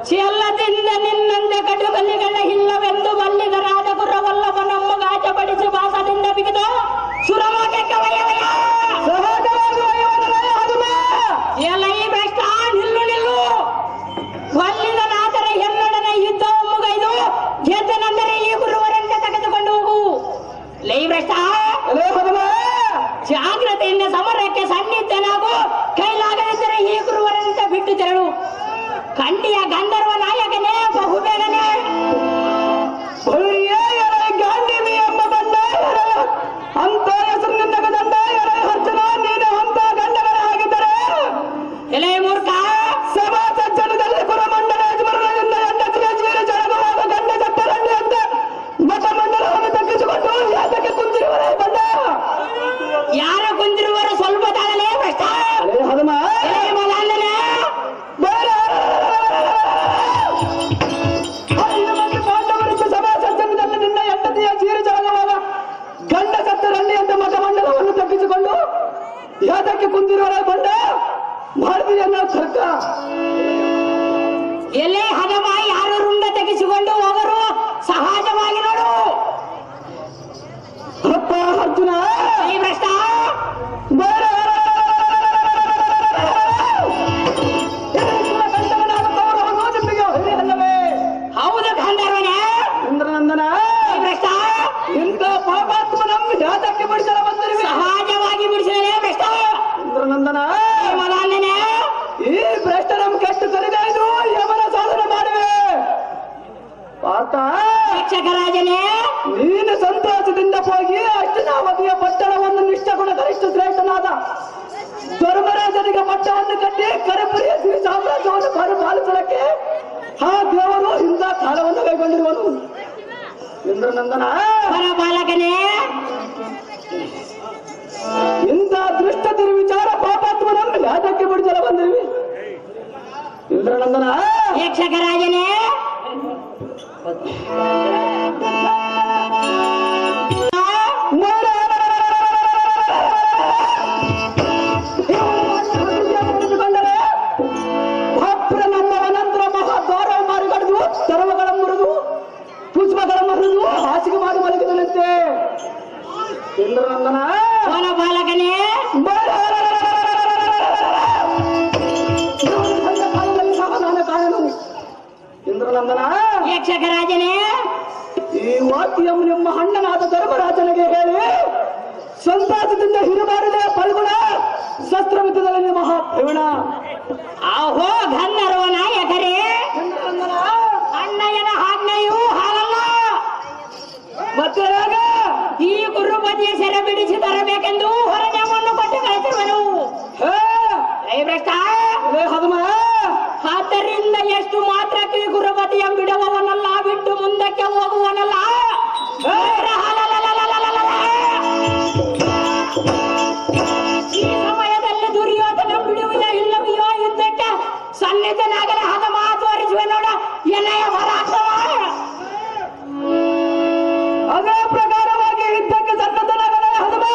ಚೆಲ್ಲದಿಂದ ನಿನ್ನಂತೆ ಕಟುಕಲ್ಲಿಗಳ ಇಲ್ಲವೆಂದು ಬಲ್ಲಿದ ರಾಜಗುರವಲ್ಲವ ನಮ್ಮ ಗಾಜಪಡಿಸಿ ಭಾಸದಿಂದ ಬಿಗಿದು ಸುರಮೋಗಕ್ಕೆ ವಯವಯ ಎಲೈ ಬೆಷ್ಟ ನಿಲ್ಲು ನಿಲ್ಲು ಬಲ್ಲಿದ ನಾತರ ಎನ್ನಡನೆ ಯುದ್ಧ ಮುಗೈದು ಗೆದ್ದನೆಂದರೆ ಈ ಗುರುವರಂತೆ ತೆಗೆದುಕೊಂಡು ಹೋಗು. ಲೈ ಬೆಷ್ಟ ಜಾಗ್ರತೆಯಿಂದ ಸಮರಕ್ಕೆ ಸನ್ನಿಧನಾಗು. ಕೈಲಾಗದಿದ್ದರೆ ಈ ಗುರುವರಂತೆ ಬಿಟ್ಟು ತೆರಳು. ಕಂಠಿಯ ಗಂಧರ್ವ ನಾಯಕನೇ ಬಹುಬೇಗನೆ ಗಾಂಧಿ ಎಂಬ ಬಂಡ ಅಂತ ಹೆಸರಿನಿಂದ ದಂಡ ಅರ್ಚನ ನೀನು ಅಂತ ಗಂಡವರ ಆಗಿದ್ದರೆ ಎಲೆ ಮೂರ್ಖ ಸಭಾ ಸಜ್ಜನದಲ್ಲಿ ಕುರಮಂಡಲ ಯಜಮಾನರಿಂದ ಹೆಂಡತಿಗೆ ಜೀರ ಜಳಗುವಾಗ ಗಂಡ ಚಪ್ಪರಣ್ಣಿ ಅಂತ ಮಠ ಮಂಡಲವನ್ನು ತಗ್ಗಿಸಿಕೊಂಡು ಯಾತಕ್ಕೆ ಕುಂತಿರುವರೇ ಬಂಡ? ಯಾರ ಕುಂತಿರುವರು ಸ್ವಲ್ಪ ತಾಳಲೇ ಭ್ರಷ್ಟ ಗಂಡ ಸತ್ತರಲ್ಲಿ ಅಂತ ಮಠ ಮಂಡಲವನ್ನು ತಪ್ಪಿಸಿಕೊಂಡು ಯಾತಕ್ಕೆ ಕುಂದಿರುವರ ಬಂಡ ಮಾಡಿದೀಯ ಸರ್ಕ ಎಲ್ಲೇ ಹದಮ ಯಾರು ರುಂಡ ತೆಗೆಸಿಕೊಂಡು ಹೋಗರು ಸಹಜವಾಗಿ ನೋಡು. ಅಪ್ಪ ಅರ್ಜುನ ಈ ಭ್ರಷ್ಟ ಹೌದು ಗಂಧರ್ವನೇ ಇಂದ್ರನಂದನ ಭ್ರಷ್ಟ ಇಂಥ ಪಾಪಾತ್ಮನ ಜಾತಕ್ಕೆ ಬಿಡಿಸಲು ಬಂದಿರುವೆ. ಸಹಜವಾಗಿ ಬಿಡಿಸಲೇ ಭ್ರಷ್ಟ ಇಂದ್ರನಂದನ ಮದಾಂದನೆ ಈ ಭ್ರಷ್ಟ ನಮ್ ಕೆಟ್ಟ ಕಲಿಗಾಯ್ದು ಯಮನ ಸಾಧನೆ ಮಾಡುವೆ. ಪಾರ್ಥ ಶಿಕ್ಷಕರಾಜನೇ ನೀನು ಸಂತೋಷದಿಂದ ಹೋಗಿ ಅಷ್ಟನಾವಧಿಯ ಪಟ್ಟಣವನ್ನು ನಿಷ್ಠಗುಣ ಗರಿಷ್ಠ ಶ್ರೇಷ್ಠನಾದ ಧರ್ಮರಾಜನಿಗೆ ಪಟ್ಟವನ್ನು ಕಟ್ಟಿ ಕರೆಪುರಿಯ ಶ್ರೀ ಸಾಮ್ರಾಜ್ಯವನ್ನು ಪರಿಪಾಲಿಸಲಕ್ಕೆ ಆ ದೇವರು ಇಂಥ ಕಾಲವನ್ನು ಕೈಗೊಂಡಿರುವನು. ಇಂದ್ರನಂದನ ಬಾಲಕನೇ ಇಂಥ ದೃಷ್ಟ ದುರ್ವಿಚಾರ ಪಾಪಾತ್ಮನನ್ನು ಯಾತಕ್ಕೆ ಬಿಡಿಸಲು ಬಂದಿರುವಿ? ಇಂದ್ರನಂದನ ಯಕ್ಷಕರಾಜನೇ ಸರ್ವಗಳ ಮುರಿದು ಪುಷ್ಪಗಳ ಮುರಿದು ಹಾಸಿಗೆ ಮಾಡಿ ಮಲಗಿದನಂತೆ. ಇಂದ್ರನಂದನ ಬಾಲಕನೇ ಸಮಾಧಾನ ಕಾಣನು. ಇಂದ್ರನಂದನ ಯಕ್ಷಕರಾಜನೇ ಈ ವಾಕ್ಯಂ ನಿಮ್ಮ ಅಣ್ಣನಾದ ಧರ್ಮರಾಜನಿಗೆ ಹೇಳಿ ಸಂತಾಸದಿಂದ ಹಿರಿಬಾರದೆ ಫಲ್ಗುಣ ಶಸ್ತ್ರವಿದ್ದಲ್ಲಿ ಮಹಾ ಪ್ರವೀಣ. ಆಹೋ ಗಂಧರ್ವ ನಾಯಕರೇ ಅಣ್ಣಯ್ಯನ ಆಜ್ಞೆಯೂ ಹಾಗಲ್ಲ. ಮತ್ತೆ ಈ ಗುರುಪತಿಯ ಸೆರೆ ಬಿಡಿಸಿ ತರಬೇಕೆಂದು ಹೊರಜಾಮನ್ನು ಕೊಟ್ಟು ಕಳಿಸಿರುವನು. ಆದ್ದರಿಂದ ಎಷ್ಟು ಮಾತ್ರಕ್ಕೆ ಗುರುಪತಿಯ ಬಿಡುವವನಲ್ಲ, ಬಿಟ್ಟು ಮುಂದಕ್ಕೆ ಹೋಗುವನಲ್ಲ. ಈ ಸಮಯದಲ್ಲಿ ದುರ್ಯೋಧನ ಬಿಡುವೆಯೋ ಇಲ್ಲವೆಯೋ ಯುದ್ಧಕ್ಕೆ ಸನ್ನಿಧನಾಗಲೇ ಹದ ಮಾತು ತೋರಿಸುವೆ ನೋಡ ಎನ್ನಯ ಪರಾಕ್ರಮ. ಅದೇ ಪ್ರಕಾರವಾಗಿ ಯುದ್ಧಕ್ಕೆ ಸನ್ನದ್ಧನಾಗಲೇ ಹದಮ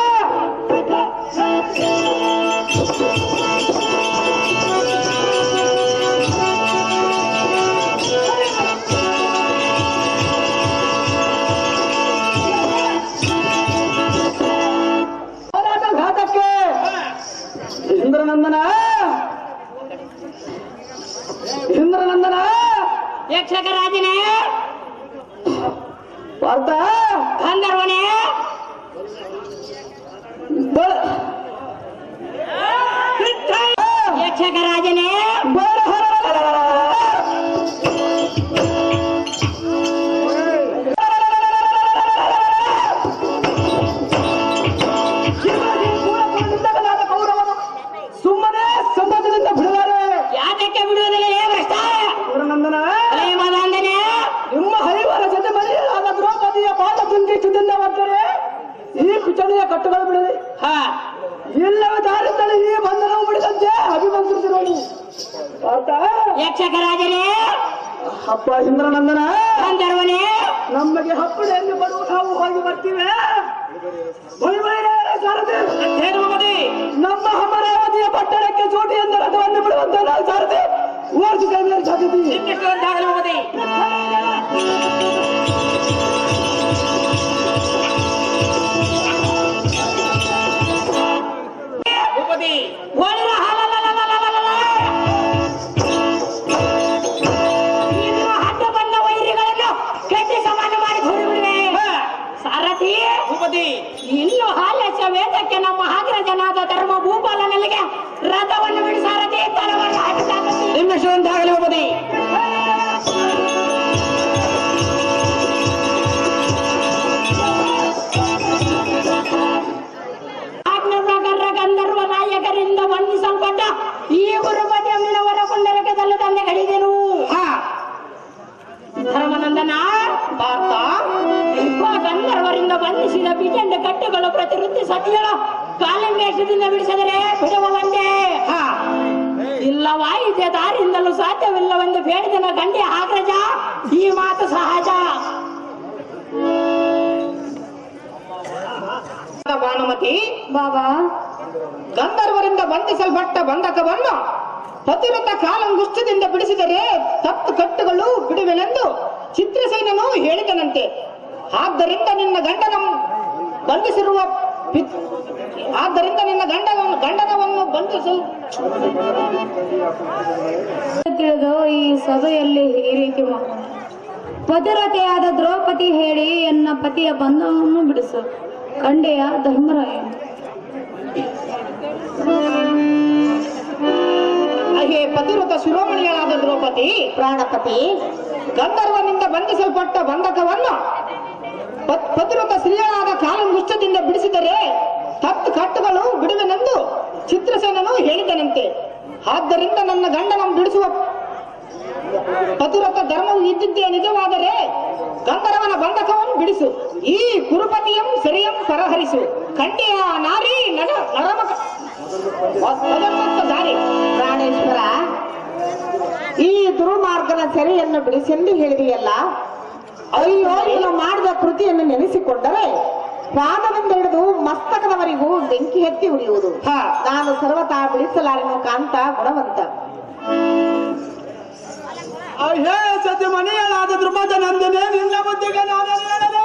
ಹೋರಾಟ ಘಾತಕ್ಕೆ. ಇಂದ್ರನಂದನ ಇಂದ್ರನಂದನ ಯಕ್ಷಕರಾಜನೇ ಪಾರ್ಥ ಗಂಧರ್ವನೇ ಯಕ್ಷಕರಾಜನೇ ಸುಮ್ಮನೆ ಸಂಬಂಧದಿಂದ ಬಿಡುತ್ತಾರೆ. ಯಾತಕ್ಕೆ ಬಿಡುವುದಿಲ್ಲ ಭ್ರಷ್ಟ? ನಿಮ್ಮ ಹರಿವರ ಜೊತೆ ಮನೆಯಾದ ದ್ರೌಪದಿಯ ಪಾದ ತುಂಬಿಸುತ್ತಿದ್ದ ಬರ್ತಾರೆ ಈ ಕುಚನೆಯ ಕಟ್ಟುಗಳು ಬಿಡಲಿ. ಇಲ್ಲವೇ ದಾರಿದ್ದಲ್ಲಿ ಈ ಬಂಧನವು ಬಿಡದಂತೆ ಅಭಿಮಂತ್ರಿಸಿರೋದು. ಯಕ್ಷಕರಾಜನೇ ಅಪ್ಪ ಇಂದ್ರನಂದನ ಗಂಧರ್ವನೇ ನಮಗೆ ಹಪ್ಪಡೆ ಎಂದು ಬರುವ ನಾವು ಹೋಗಿ ಬರ್ತೀವಿ. ನಮ್ಮ ಅಮರಾವತಿಯ ಪಟ್ಟಣಕ್ಕೆ ಚೋಟಿ ಎಂದ ರಥವನ್ನು ಬಿಡುವಂತ ನಾವು ಸಾರದೆ ಓಡಿಸಿದ ಮೇಲೆ ಸಾಧಿಸಿ ಇನ್ನು ಹಾಲ್ಯಸ ವೇದಕ್ಕೆ ನಮ್ಮ ಆಗ್ರಜನಾದ ಧರ್ಮ ಭೂಪಾಲನಲ್ಲಿಗೆ ರಥವನ್ನು ಬಿಡಿಸಾರದೆ ತರವನ್ನು ಹಾಕಿದ್ದಾರೆ. ನಿಮ್ಮೆಷ್ಟೊಂದಾಗಲಿ ಒಬ್ಬದಿ ಗಂಧರ್ವ ನಾಯಕರಿಂದ ವಂದಿಸಲ್ಪಟ್ಟ ಈ ಗುರುಪತಿಯಮ್ಮನವರ ಕುಂಡಲಕ್ಕೆ ತಲ್ಲು ತಂದೆ ಕಡಿದೆನು. ಧರ್ಮನಂದನ ಭಾರತ ಗಂಧರ್ವರಿಂದ ಬಂಧಿಸಿದ ಬಿಜಂಡ ಕಟ್ಟೆಗಳು ಪ್ರತಿವೃತ್ತಿ ಸತಿಗಳ ಕಾಲಿಂಗೇಶದಿಂದ ಬಿಡಿಸಿದರೆ ಬಿಡುವಂತೆ ಇಲ್ಲವಾಯಿತೆ ದಾರಿಯಿಂದಲೂ ಸಾಧ್ಯವಿಲ್ಲವೆಂದು ಬೇಡಿದನ ಗಂಡೆ ಆಗ್ರಜ. ಈ ಮಾತು ಸಹಜ. ಭಾನುಮತಿ ಬಾಬಾ ಗಂಧರ್ವರಿಂದ ಬಂಧಿಸಲ್ಪಟ್ಟ ಬಂಧಕವನ್ನು ಪತಿರಥ ಕಾಲಂಗುಷ್ಟದಿಂದ ಬಿಡಿಸಿದರೆ 10 ಕಟ್ಟುಗಳು ಬಿಡುವೆನೆಂದು ಚಿತ್ರಸೇನನು ಹೇಳಿದನಂತೆ. ಆದ್ದರಿಂದ ನಿನ್ನ ಗಂಡನವನ್ನು ಬಂಧಿಸು. ತಿಳಿದು ಈ ಸಭೆಯಲ್ಲಿ ಈ ರೀತಿ ಪತಿರತೆಯಾದ ದ್ರೌಪದಿ ಹೇಳಿ ಎನ್ನ ಪತಿಯ ಬಂಧವನ್ನು ಬಿಡಿಸು ಕಂಡೆಯ ಧರ್ಮರಾಯ. ಹೇ ಪತಿವ್ರತ ಶಿರೋಮಣಿಯಾದ ದ್ರೌಪದಿ ಪ್ರಾಣಪತಿ ಗಂಧರ್ವನಿಂದ ಬಂಧಿಸಲ್ಪಟ್ಟ ಬಂಧಕವನ್ನು ಪತಿವ್ರತ ಸ್ತ್ರೀಯಳಾದ ಕಾಲಂಗುಷ್ಟದಿಂದ ಬಿಡಿಸಿದರೆ 10 ಕಟ್ಟುಗಳು ಬಿಡುವೆನೆಂದು ಚಿತ್ರಸೇನನು ಹೇಳಿದನಂತೆ. ಆದ್ದರಿಂದ ನನ್ನ ಗಂಡನನ್ನು ಬಿಡಿಸುವ ಪತಿವ್ರತ ಧರ್ಮವು ಇದ್ದಿದ್ದೇ ನಿಜವಾದರೆ ಗಂಧರ್ವನ ಬಂಧಕವನ್ನು ಬಿಡಿಸು. ಈ ಕುರುಪತಿಯಂ ಸರಿಯಂ ಪರಹರಿಸು ಕಂಡೆಯ ನಾರಿ ನರಮಕ ದಾರಿ. ಪ್ರಾಣೇಶ್ವರ, ಈ ದುರ್ಮಾರ್ಗನ ಸೆರೆಯನ್ನು ಬಿಡಿಸೆಂದು ಹೇಳಿದೆಯಲ್ಲ, ಅಯ್ಯೋ ಇವನು ಮಾಡಿದ ಕೃತಿಯನ್ನು ನೆನೆಸಿಕೊಂಡರೆ ಪಾದದಿಂದ ಹಿಡಿದು ಮಸ್ತಕದವರೆಗೂ ಬೆಂಕಿ ಎತ್ತಿ ಉರಿಯುವುದು. ನಾನು ಸರ್ವತಾ ಬಿಡಿಸಲಾರೆನು ಕಾಂತ ಗುಣವಂತ. ಹೇ ಸತ್ಯ ಮನೆಯಲ್ಲಾದ ದ್ರುಪದ ನಂದನೆ ನಿನ್ನ ಬುದ್ಧಿಗೆ ನಾನು ಹೇಳಲೆ.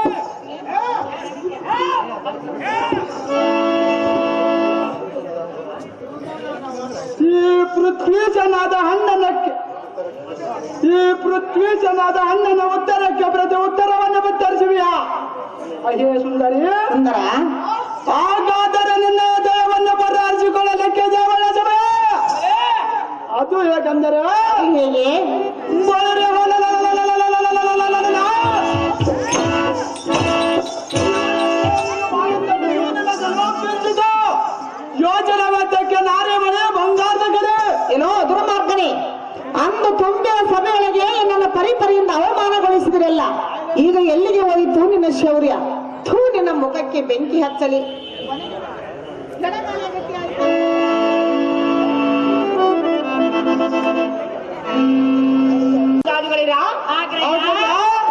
ಈ ಪೃಥ್ವೀಶನಾದ ಅಣ್ಣನ ಉತ್ತರಕ್ಕೆ ಪ್ರತಿ ಉತ್ತರವನ್ನು ಉತ್ತರಿಸುವಿಯಾ? ಅಯ್ಯೇ ಸುಂದರಿ ಸುಂದರ, ಹಾಗಾದರೆ ನಿನ್ನ ದಯವನ್ನು ಬರಾರಿಸಿಕೊಳ್ಳಲಿಕ್ಕೆ ದೇವಳ ಸಭೆ. ಅದು ಹೇಗೆಂದರೆ ಹೇಗೆ ಯೋಜನೆ ನಾರೇ ಮನೆ ಬಂಗಾರದ ಕಡೆ. ಏನೋ ದುರ್ಮಾರ್ಗನೆ, ಅಂದು ತುಂಬಿದ ಸಭೆಯೊಳಗೆ ನನ್ನ ಪರಿಪರಿಯಿಂದ ಅವಮಾನಗೊಳಿಸಿದ್ರಲ್ಲ, ಈಗ ಎಲ್ಲಿಗೆ ಹೋಯಿತು ನಿನ್ನ ಶೌರ್ಯ? ಥೂ, ನಿನ್ನ ಮುಖಕ್ಕೆ ಬೆಂಕಿ ಹಚ್ಚಲಿ.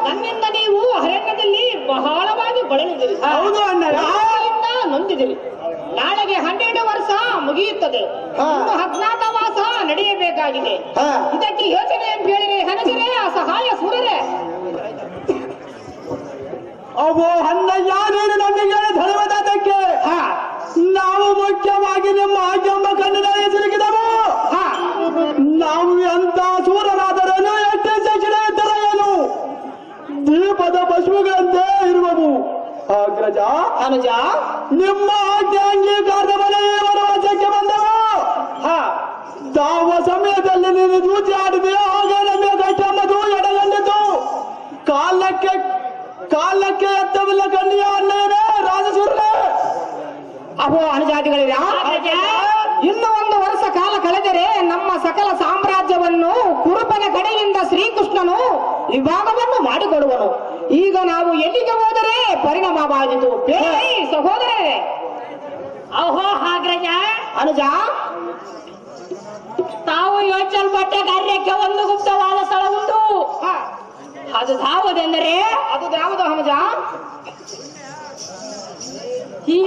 ನನ್ನಿಂದ ನೀವು ಅರಣ್ಯದಲ್ಲಿ ಬಹಳವಾಗಿ ಬಳಲಿದ್ದೀರಿ. ಹೌದು ಅಣ್ಣ, ನೊಂದಿದ್ದೀರಿ. ನಾಳೆಗೆ 12 ವರ್ಷ ಮುಗಿಯುತ್ತದೆ. 14 ಮಾಸ ನಡೆಯಬೇಕಾಗಿದೆ. ಇದಕ್ಕೆ ಯೋಚನೆ ಅಂತ ಹೇಳಿದ್ರೆ ಹನಗಿರೆ ಅಸಹಾಯ ಸುರರೆ. ಅವು ಹನ್ನಯ್ಯ, ನೀನು ನಮಗೆ ಧರ್ಮದಾತಕ್ಕೆ ನಾವು ಮುಖ್ಯವಾಗಿ ನಿಮ್ಮ ಆಜ್ಞೆಂಬ ಕನ್ನಡ ಹೆಸರಿಗಿದವು. ನಾವು ಎಂತ ಸೂರರಾದರೇನು, ಎಷ್ಟೇ ಶಿಕ್ಷಣ ಇದ್ದರೆ ಏನು, ದೀಪದ ಪಶುಗಳಂತೆ ಇರುವವು. ಅಗ್ರಜ ಅನುಜ, ನಿಮ್ಮ ಆಜ್ಞೆ ಅಂಗೀಕಾರದ ಮನೆ ವನವಾಸಕ್ಕೆ ಬಂದವು. ತಾವ ಸಮಯದಲ್ಲಿ ನೀನು ದೂತಿ ಆಡಿದೆಯೋ ಹಾಗೆ ನಮ್ಮ ಗಟ್ಟಮ್ಮದು ಎಡಗಂಡಿತು. ಕಾಲಕ್ಕೆ ಎತ್ತವಿಲ್ಲ ಕನ್ನಿಯ ಅನ್ನೇನೆ ರಾಜಸೂರ್ರೆ. ಅಹೋ ಅನುಜಾತಿಗಳಿರ, ಇನ್ನು 1 ವರ್ಷ ಕಾಲ ಕಳೆದರೆ ನಮ್ಮ ಸಕಲ ಸಾಮ್ರಾಜ್ಯವನ್ನು ಕುರುಪನ ಕಡೆಯಿಂದ ಶ್ರೀಕೃಷ್ಣನು ವಿಭಾಗವನ್ನು ಮಾಡಿಕೊಡುವನು. ಈಗ ನಾವು ಎಲ್ಲಿಗೆ ಹೋದರೆ ಪರಿಣಾಮವಾಯಿತು ಸಹೋದರರೇ. ಅಹೋ ಆಗ್ರಜ ಅನುಜ, ತಾವು ಯೋಚಿಸಲ್ಪಟ್ಟ ಕಾರ್ಯಕ್ಕೆ ಒಂದು ಗುಪ್ತವಾದ ಸ್ಥಳ ಉಂಟು. ಅದು ಯಾವುದೆಂದರೆ, ಅದು ಯಾವುದು ಅನುಜ? ಈ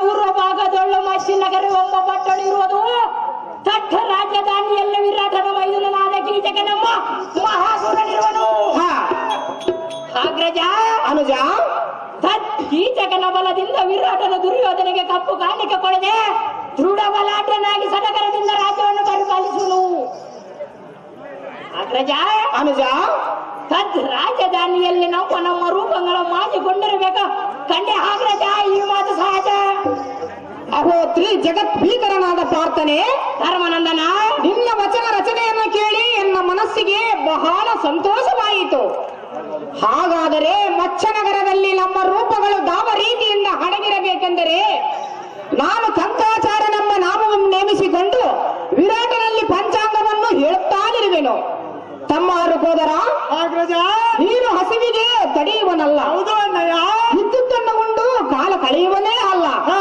ಪೂರ್ವ ಭಾಗದೊಳ್ಳು ಮಚ್ಚಿನಗರ ಎಂಬ ಪಟ್ಟಣ ಇರುವುದು. ತಟ್ಟ ರಾಜಧಾನಿಯಲ್ಲಿ ವಿರಾಟನ ಮೈದುನನಾದ ಕೀಚಕ ನಮ್ಮ ಮಹಾಸುರನಿರುವನು. ಆಗ್ರಜ ಅನುಜ, ಕೀಚಕನ ಬಲದಿಂದ ವಿರಾಟನ ದುರ್ಯೋಧನಿಗೆ ಕಪ್ಪು ಕಾಣಿಕೆ ಕೊಡದೆ ದೃಢ ಬಲಾಢ್ಯನಾಗಿ ಸಡಗರದಿಂದ ರಾಜ್ಯವನ್ನು ಪರಿಪಾಲಿಸುವನು. ಅಗ್ರಜ ಅನುಜ, ರಾಜಧಾನಿಯಲ್ಲಿ ನಮ್ಮ ರೂಪಗಳ ಮಾಜಿಕೊಂಡಿರಬೇಕ ಕಂಡೆ ಆಗ್ರಜ ಈ ಮಾತು ಸಹಜ. ಅಹೋತ್ರಿ ಜಗದ್ಭೀಕರನಾದ ಪ್ರಾರ್ಥನೆ ಧರ್ಮನಂದನ, ನಿನ್ನ ವಚನ ರಚನೆಯನ್ನು ಕೇಳಿ ನನ್ನ ಮನಸ್ಸಿಗೆ ಬಹಳ ಸಂತೋಷವಾಯಿತು. ಹಾಗಾದರೆ ಮಚ್ಚನಗರದಲ್ಲಿ ನಮ್ಮ ರೂಪಗಳು ದಾವ ರೀತಿಯಿಂದ ಅಡಗಿರಬೇಕೆಂದರೆ ನಾನು ಕಂಕಾಚಾರ್ಯನೆಂಬ ನಾಮವನ್ನು ನೇಮಿಸಿಕೊಂಡು ವಿರಾಟನಲ್ಲಿ ಪಂಚಾಂಗವನ್ನು ಹೇಳುತ್ತಾನಿರುವೆನು. ತಮ್ಮ ಹೋದರ ಅಗ್ರಜ, ನೀನು ಹಸಿವಿಗೆ ತಡೆಯುವನಲ್ಲ, ಹೌದು ಅಣ್ಣಯ್ಯ. ಇದ್ದುದನ್ನು ಉಂಡು ಕಾಲ ಕಳೆಯುವನೇ ಅಲ್ಲ. ಹಾ,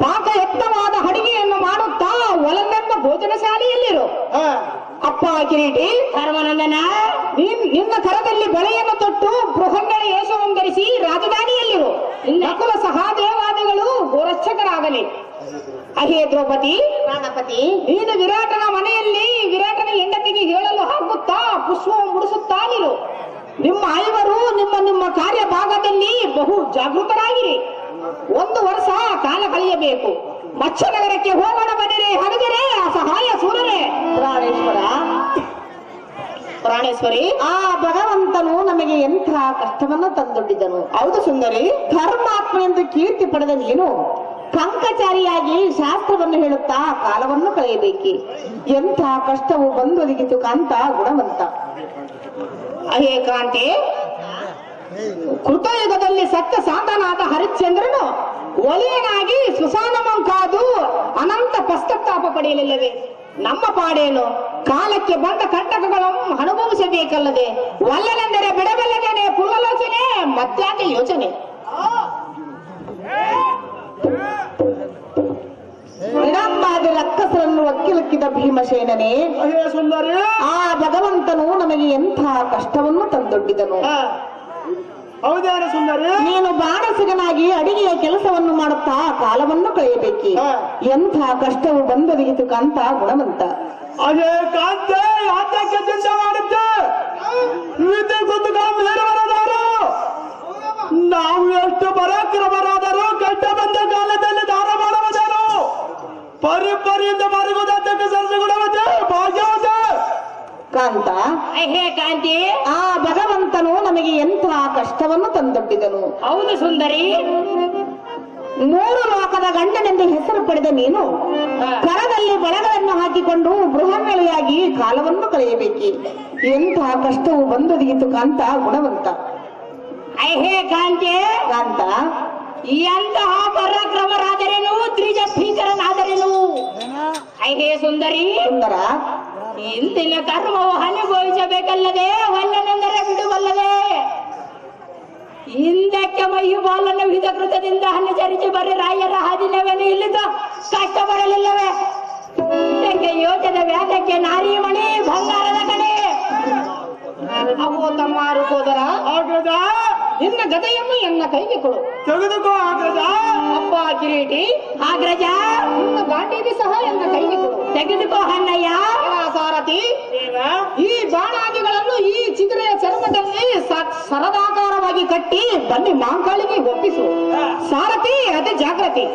ಪಾಕಯುಕ್ತವಾದ ಅಡಿಗೆಯನ್ನು ಮಾಡುತ್ತಾ ಒಲನೆಂಬ ಭೋಜನ ಶಾಲೆಯಲ್ಲಿರು. ಹಾ. ಅಪ್ಪ ಕಿರೀಟಿ, ಧರ್ಮನಂದನ, ನಿನ್ನ ಕರದಲ್ಲಿ ಬಳೆಯನ್ನು ತೊಟ್ಟು ಬೃಹಂಗಳ ಯೇಷವನ್ನು ಧರಿಸಿ ರಾಜಧಾನಿಯಲ್ಲಿರು. ನಕುಲ ಸಹದೇವಾದಿಗಳು ಗೋರಕ್ಷಕರಾಗಲಿ. ಅಹೇ ದ್ರೌಪದಿ, ಪ್ರಾಣಪತಿ, ನೀನು ವಿರಾಟನ ಮನೆಯಲ್ಲಿ ವಿರಾಟನ ಹೆಂಡತಿಗೆ ಹೇಳಲು ಹಾಕುತ್ತಾ ಪುಷ್ಪವನ್ನು ಮುಡಿಸುತ್ತಾನಿರು. ನಿಮ್ಮ ಐವರು ನಿಮ್ಮ ನಿಮ್ಮ ಕಾರ್ಯ ಭಾಗದಲ್ಲಿ ಬಹು ಜಾಗೃತರಾಗಿರಿ. 1 ವರ್ಷ ಕಾಲ ಕಳೆಯಬೇಕು. ಮಚ್ಚನಗರಕ್ಕೆ ಹೋಗೋಣ ಬನ್ನಿರಿ. ಹರಿದರೆ ಅಸಹಾಯ ಸೂರರೇ. ಪ್ರಾಣೇಶ್ವರಿ, ಆ ಭಗವಂತನು ನಮಗೆ ಎಂಥ ಕಷ್ಟವನ್ನು ತಂದೊಡ್ಡಿದನು. ಹೌದು ಸುಂದರಿ, ಧರ್ಮಾತ್ಮ ಎಂದು ಕೀರ್ತಿ ಪಡೆದ ನೀನು ಕಂಕಚಾರಿಯಾಗಿ ಶಾಸ್ತ್ರವನ್ನು ಹೇಳುತ್ತಾ ಕಾಲವನ್ನು ಕಳೆಯಬೇಕಿ. ಎಂಥ ಕಷ್ಟವು ಬಂದೊದಗಿತು ಕಾಂತ ಗುಣವಂತ. ಅಹೇ ಕಾಂತಿ, ಕೃತಯುಗದಲ್ಲಿ ಸತ್ಯ ಸಾಧನಾದ ಹರಿಶ್ಚಂದ್ರನು ಒಲಿಯನಾಗಿ ಸುಸಾನಮಂಕಾದು ಅನಂತ ಪಶ್ಚಾತ್ತಾಪ ಪಡೆಯಲಿಲ್ಲವೇ? ನಮ್ಮ ಪಾಡೇನು? ಕಾಲಕ್ಕೆ ಬಂದ ಕಂಟಕಗಳನ್ನು ಅನುಭವಿಸಬೇಕಲ್ಲದೆ ಒಲ್ಲನೆಂದರೆ ಬಿಡಬಲ್ಲದೇನೆ ಪುಲ್ಲಲೋಚನೆ, ಮತ್ತ್ಯಾಕೆ ಯೋಚನೆ? ವಿಡಂಬಾದಿ ರಕ್ಕಸರನ್ನು ಒಕ್ಕಿಲಕ್ಕಿದ ಭೀಮಸೇನನೇ, ಅಹೇ ಸುಂದರಿ, ಆ ಭಗವಂತನು ನಮಗೆ ಎಂಥ ಕಷ್ಟವನ್ನು ತಂದೊಡ್ಡಿದನು. ಹಾ. ಹೌದೇನ ಸುಂದರಿ? ನೀನು ಬಾಣಸಿಗನಾಗಿ ಅಡಿಗೆಯ ಕೆಲಸವನ್ನು ಮಾಡುತ್ತಾ ಕಾಲವನ್ನು ಕಳೆಯಬೇಕಿ. ಹಾ. ಎಂಥ ಕಷ್ಟವು ಬಂದೊದಗಿತು ಕಾಂತ ಗುಣವಂತ. ಅದೇ ಕಾಂತೆ ಯಾತಕ್ಕೆ ಚಿಂತೆ ಮಾಡಿದ್ದೆ? ವಿದ್ಯೆ ಕುಂದುಕ ಮೇಲವರದಾರು ನಾವು ಎಷ್ಟು ಪರಾಕ್ರಮರಾದರೂ ಕಷ್ಟ ಬಂದ ಕಾಲದಲ್ಲಿ ದಾನ ಮಾಡುವುದೇನು? ಪರಿಪರಿಯಿಂದ ಮರುಗುವುದಕ್ಕೆ ಸರಸುಗುಣವತೆ ಭಾಗ್ಯವತೆ. ಕಾಂತ, ಅಹೇ ಕಾಂತಿ, ಆ ಭಗವಂತನು ನಮಗೆ ಎಂಥ ಕಷ್ಟವನ್ನು ತಂದೊಡ್ಡಿದನು. ಹೌದು ಸುಂದರಿ. 3 ಲೋಕದ ಗಂಡನೆಂದು ಹೆಸರು ಪಡೆದ ನೀನು ಕರದಲ್ಲಿ ಬಳೆಗಳನ್ನು ಹಾಕಿಕೊಂಡು ಬೃಹನ್ನಳೆಯಾಗಿ ಕಾಲವನ್ನು ಕಳೆಯಬೇಕಿ. ಎಂಥ ಕಷ್ಟವು ಬಂದೊದಗಿತು ಕಾಂತ ಗುಣವಂತ. ಅಹೇ ಕಾಂತಿ, ಕಾಂತ, ಎಂತಹ ಪರಾಕ್ರಮರಾದರೇನು, ತ್ರಿಜ ಭೀಕರನಾದರೇನು? ಅಹೇ ಸುಂದರಿ, ಸುಂದರ, ಇಂದಿನ ಕರ್ಮವು ಅನುಭವಿಸಬೇಕಲ್ಲದೆ ಒಲ್ಲನೆಂದರೆ ಬಿಡುವಲ್ಲದೆ ಹಿಂದಕ್ಕೆ ಮೈಯು ಬಾಲನ್ನು ವಿಧ ಕೃತದಿಂದ ಅನುಸರಿಸಿ ಬರೀ ರಾಯರ ಹಾದಿನವೇನು ಇಲ್ಲಿದ್ದು ಕಷ್ಟಪಡಲಿಲ್ಲವೇ? ಇದಕ್ಕೆ ಯೋಚನೆ ವ್ಯಾಧಕ್ಕೆ ನಾರಿಮಣಿ ಬಂಗಾರದ ಕಡೆ. ಅವು ತಮ್ಮ ಹೋದರ ಆಗ್ರಜ, ನಿನ್ನ ಗದೆಯನ್ನು ಎನ್ನ ಕೈಗೆ ಕೊಡು. ತೆಗೆದುಕೋ ಆಗ್ರಜ. ಅಪ್ಪ ಕಿರೀಟಿ, ಆಗ್ರಜ, ನಿನ್ನ ಗಾಂಡೀವಿ ಸಹ ಎನ್ನ ಕೈಗೆ ಕೊಡು. ತೆಗೆದುಕೋ ಅಣ್ಣಯ್ಯ. ಸಾರಥಿ, ಈ ಬಾಣಾದಿಗಳನ್ನು ಈ ಚಿಗುರೆಯ ಚರ್ಮದಲ್ಲಿ ಸರದಾಕಾರವಾಗಿ ಕಟ್ಟಿ ಬನ್ನಿ ಮಾಂಕಾಳಿಗೆ ಒಪ್ಪಿಸು. ಸಾರಥಿ, ಅದೇ ಜಾಗೃತಿ.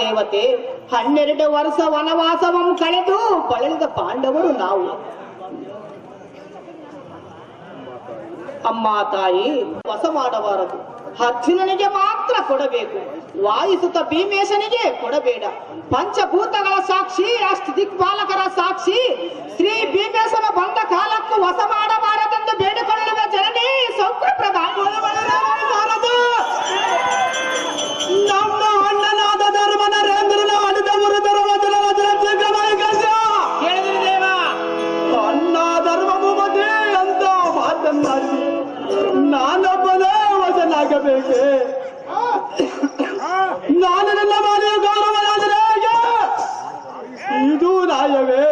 ದೇವತೆ 12 ವರ್ಷ ವನವಾಸವಂ ಕಳೆದು ಬಳಲಿದ ಪಾಂಡವರು ನಾವು. ಅಮ್ಮ ತಾಯಿ ವಸ ಮಾಡಬಾರದು, ಅರ್ಜುನನಿಗೆ ಮಾತ್ರ ಕೊಡಬೇಕು. ವಾಯುಸುತ ಭೀಮೇಶನಿಗೆ ಕೊಡಬೇಡ. ಪಂಚಭೂತಗಳ ಸಾಕ್ಷಿ, ಅಷ್ಟದಿಕ್ಪಾಲಕರ ಸಾಕ್ಷಿ ಶ್ರೀ ಭೀಮೇಶನ ಬಂದ ಕಾಲಕ್ಕೂ ವಸ ಮಾಡಬಾರದೆಂದು ಬೇಡಿಕೊಳ್ಳುವ ಜನನೇ ಸೌಖ್ಯಪ್ರದ. ನಮ್ಮ ಅಣ್ಣನಾದ ಧರ್ಮ ನರೇಂದ್ರನ ಅಡಿದ ಗುರುತರ ವಚನ ಹೇಳಿದ್ರು ದೇವ. ಅಣ್ಣ ಧರ್ಮ ಭೂಮತಿ ಅಂತ ಮಾತನ್ನಾಡಿ ನಾನೊಬ್ಬನೇ ವಚನಾಗಬೇಕೆ? ನಾನು ನನ್ನ ಮನೆಯ ಗೌರವನಾದರೆ ಇದು ನ್ಯಾಯವೇ?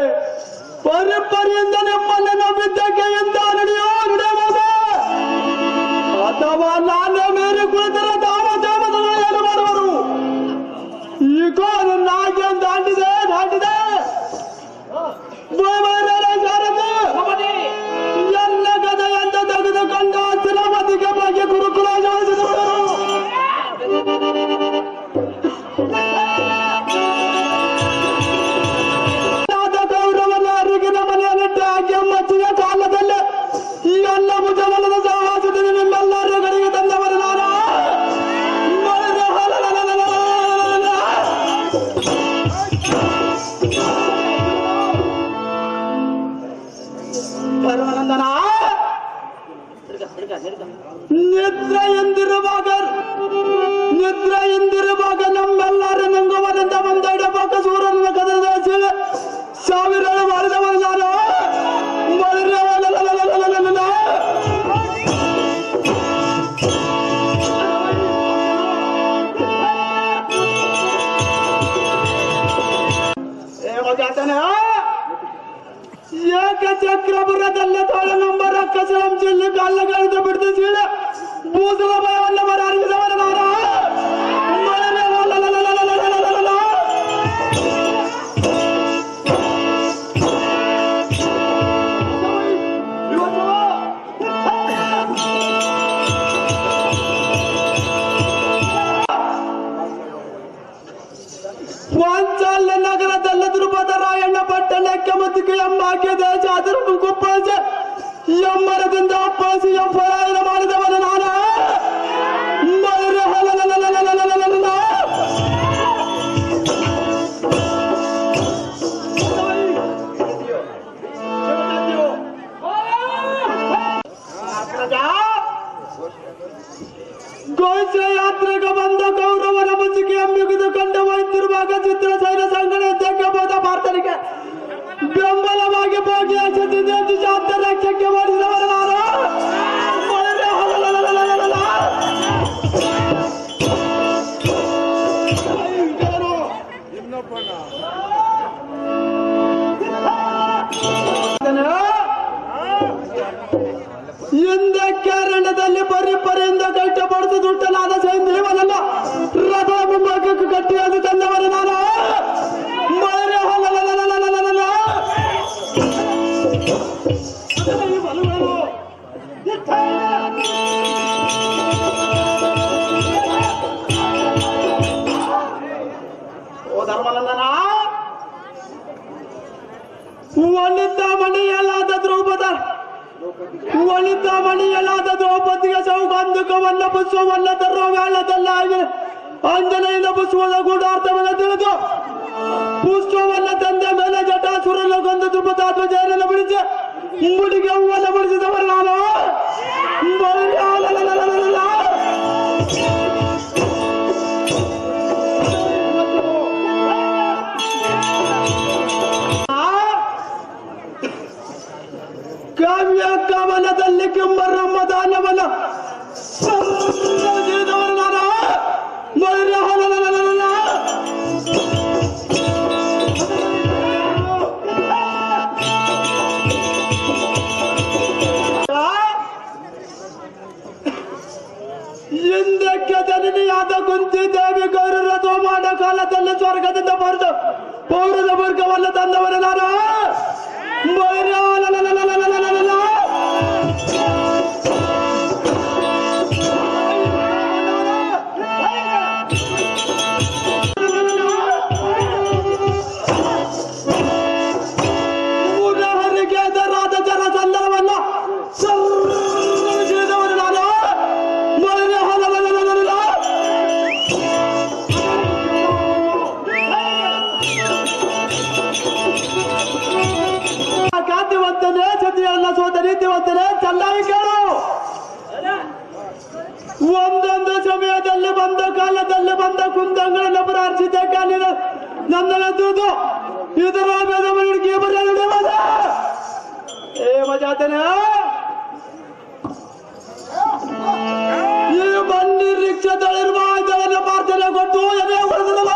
ಪರಂಪರೆಯಿಂದ ನಿಮ್ಮನ್ನು ನಂಬಿದ್ದಕ್ಕೆ ಎಂದ ನಡೆಯಬಹುದು, ಅಥವಾ ನಾನೇ ಮೇರೆ ಕುಳಿತರ ದಾಮೋದಮದಲ್ಲಿ ಏನು ಮಾಡುವರು? ಈಗ ನಾಗೆ ದಾಟಿದೆ ಎಲ್ಲ ಗದೆಯಿಂದ ತೆಗೆದುಕೊಂಡು ತಿರುಪತಿಗೆ ಬಗ್ಗೆ ಗುರುಕುಲ ಜೋಡಿಸಿದವರು. ಗೌರವನ ಅರಿಗಿನ ಮನೆಯಲ್ಲಿಟ್ಟ ಹಾಗೆ ಮಚ್ಚಿನ ಕಾಲದಲ್ಲಿ ಈ ಎಲ್ಲ ಭುಜಬಲದ ಸಹವಾಸದಲ್ಲಿ ನಿಮ್ಮೆಲ್ಲರ ಕಡೆಗೆ ತಂದವರು ನಾನು. ಪರಮಾನಂದನ ನಿದ್ರೆ ಎಂದಿರುವಾಗ ನಮ್ಮೆಲ್ಲರ ನಂಗುವರಿಂದ ಒಂದೆರಡ ಪಕ್ಕ ಸೂರ್ಯನ ಕದದ ಸಾವಿರ ಮಾಡಿದವರು ನಾನು. ಏಕಚಕ್ರಪುರದಲ್ಲೇ ತೋಳ ನಂಬರ ಕಸಲಂ ಜಿಲ್ಲೆ ಕಲ್ಲಗಳಿಂದ ಬಿಡ್ತು ಸೀಳೆ ಭೂಸಲ ಭಯವನ್ನ ಮರ ಅರಿಸಿದವರ ನಾನು. ವಾಂಚಾಲ್ಯ ನಗರದಲ್ಲಿ ಧ್ರುಪದ ರಾಯಣ್ಣ ಪಟ್ಟಣಕ್ಕೆ ಮತ್ತು ಎಂಬಾಕೆ ದೇಶ ಅದರನ್ನು ಕುಪ್ಪಳಿಸಿ ಎಮ್ಮರದಿಂದ ಅಪ್ಪಳಿಸಿ ಎಪ್ಪರಾಯಣ ಮಾಡಿದವನು ನಾನು. ಗೋಚ ಯಾತ್ರೆಗೆ ಬಂದ ಗೌರವನ ಮುಚ್ಚಿಗೆ ಎಂಬಿಗುದು ಕಂಡು ಹೋಯ್ತಿರುವಾಗ ಚಿತ್ರ ಸೈನ್ಯ ಸಂಘದ ಅಧ್ಯಕ್ಷ ಬೋಧ ಭಾರತರಿಗೆ ಬೆಂಬಲವಾಗಿ ಹೋಗಿ ಜಾತ ರಕ್ಷಕ್ಕೆ ಮಾಡಿದವರು ನಾನು. ಹಿಂದೆ ಕಾರಣದಲ್ಲಿ ಪರಿಯಿಂದ ಕಷ್ಟಪಡಿಸಿ ದುಷ್ಟನಾದ ಸೈನ್ಯವನಲ್ಲ ರಥ ಮುಂಬಾಕಕ್ಕೆ ಕಟ್ಟಿಯಾಗಿ ತಂದವರು ನಾನು. ಓ ಧರ್ಮನಂದನ, ಒಲಿತ ಮಣಿಯಲಾದ ದ್ರೌಪದಿಗೆ ಸೌಗಂಧಕವನ್ನ ಪುಷ್ಪವನ್ನ ತರುವ ವೇಳದಲ್ಲಾಗಿ ಆಂಜನೇಯನ ಪುಷ್ಪದ ಗೂಢಾರ್ಥವನ್ನ ತಿಳಿದು ಪುಷ್ಪವನ್ನ ತಂದ ಮೇಲೆ ಜಟಾಸುರನ ಕೊಂದು ದ್ರುಪದಾಧ್ವಜಯನನ್ನ ಬಿಡಿಸಿ ಮುಡಿಗೆ ಹೂವನ್ನ ಬಿಡಿಸಿದವರು ನಾನು. ಕಾವ್ಯ ಕವನದಲ್ಲಿ ಕೆಂಬರಮ್ಮ ದಾನವನ ನಾನು. ಹಿಂದಕ್ಕೆ ಜನನಿಯಾದ ಕುಂತಿ ದೇವಿ ಗೌರವ ಸೋಮಾನ ಕಾಲದಲ್ಲಿ ಸ್ವರ್ಗದಿಂದ ಬರೆದು ಪೌರದ ವರ್ಗವನ್ನು ತಂದವರು ನಾನು. ಸೋತ ನೀತಿವಂತನೇ ಚೆನ್ನಾಗಿ ಕೇಳು. ಒಂದೊಂದು ಸಮಯದಲ್ಲಿ ಬಂದ ಕಾಲದಲ್ಲಿ ಬಂದ ಕುಂದಂಗಳನ್ನು ಪ್ರಾರ್ಥಿಸಿದ ಕಾಲಿನ ನಂದನದ್ದು ಇದರ ಬೆದವಣಿಗೆ ಬರಲಿದೆ ಏ ಮಜಾತನ ಈ ಬನ್ನಿ ರಿಕ್ಷಾದಲ್ಲಿರುವ ಇದನ್ನು ಪ್ರಾರ್ಥನೆ ಕೊಟ್ಟು ಎದೆ ಹೊಡೆದಲ್ಲ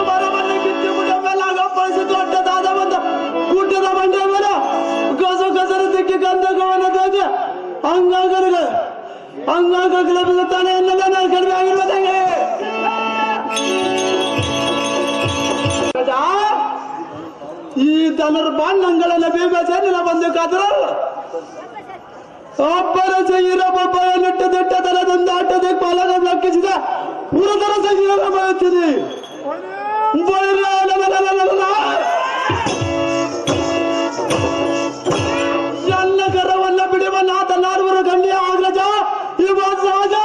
ಮರವನ್ನು ಕಿತ್ತಿ ಮುಡಿಯ ಮೇಲೆ ಅಗಪ್ಪಳಿಸಿ ದೊಡ್ಡದಾದ ಒಂದು ಗುಡ್ಡದ ಬಂಡೆ ಮೇಲೆ ಗಸರ ದಿಕ್ಕಿ ಗಂಧಕವನ್ನು ತೆಗೆ ಹಂಗಾಗಲ ಬೀಳುತ್ತಾನೆ ಎನ್ನೆಲ್ಲ ನಾನು ಕಡಿಮೆ ಆಗಿರುವುದಾಗೆ ಈ ದನರ ಬಾಣ್ಣಂಗಳನ್ನ ಭೀಮಸೇನ ಬಂದು ಕಾದ್ರ ಒಬ್ಬರ ಸೈರೊಬ್ಬ ನೆಟ್ಟ ದಟ್ಟ ದನದಿಂದ ಆಟದ ಪಾಲಗಳನ್ನು ಹಾಕಿಸಿದ ಪುರದರ ಸೈರ ಬರುತ್ತಿದೆ ಎಲ್ಲ ಕರವನ್ನ ಬಿಡುವ ನಾಥ ನಾಲ್ವರು ಗಣ್ಯ ಆಗ್ರಜ ಈ ಮಾತು ಸಹಜ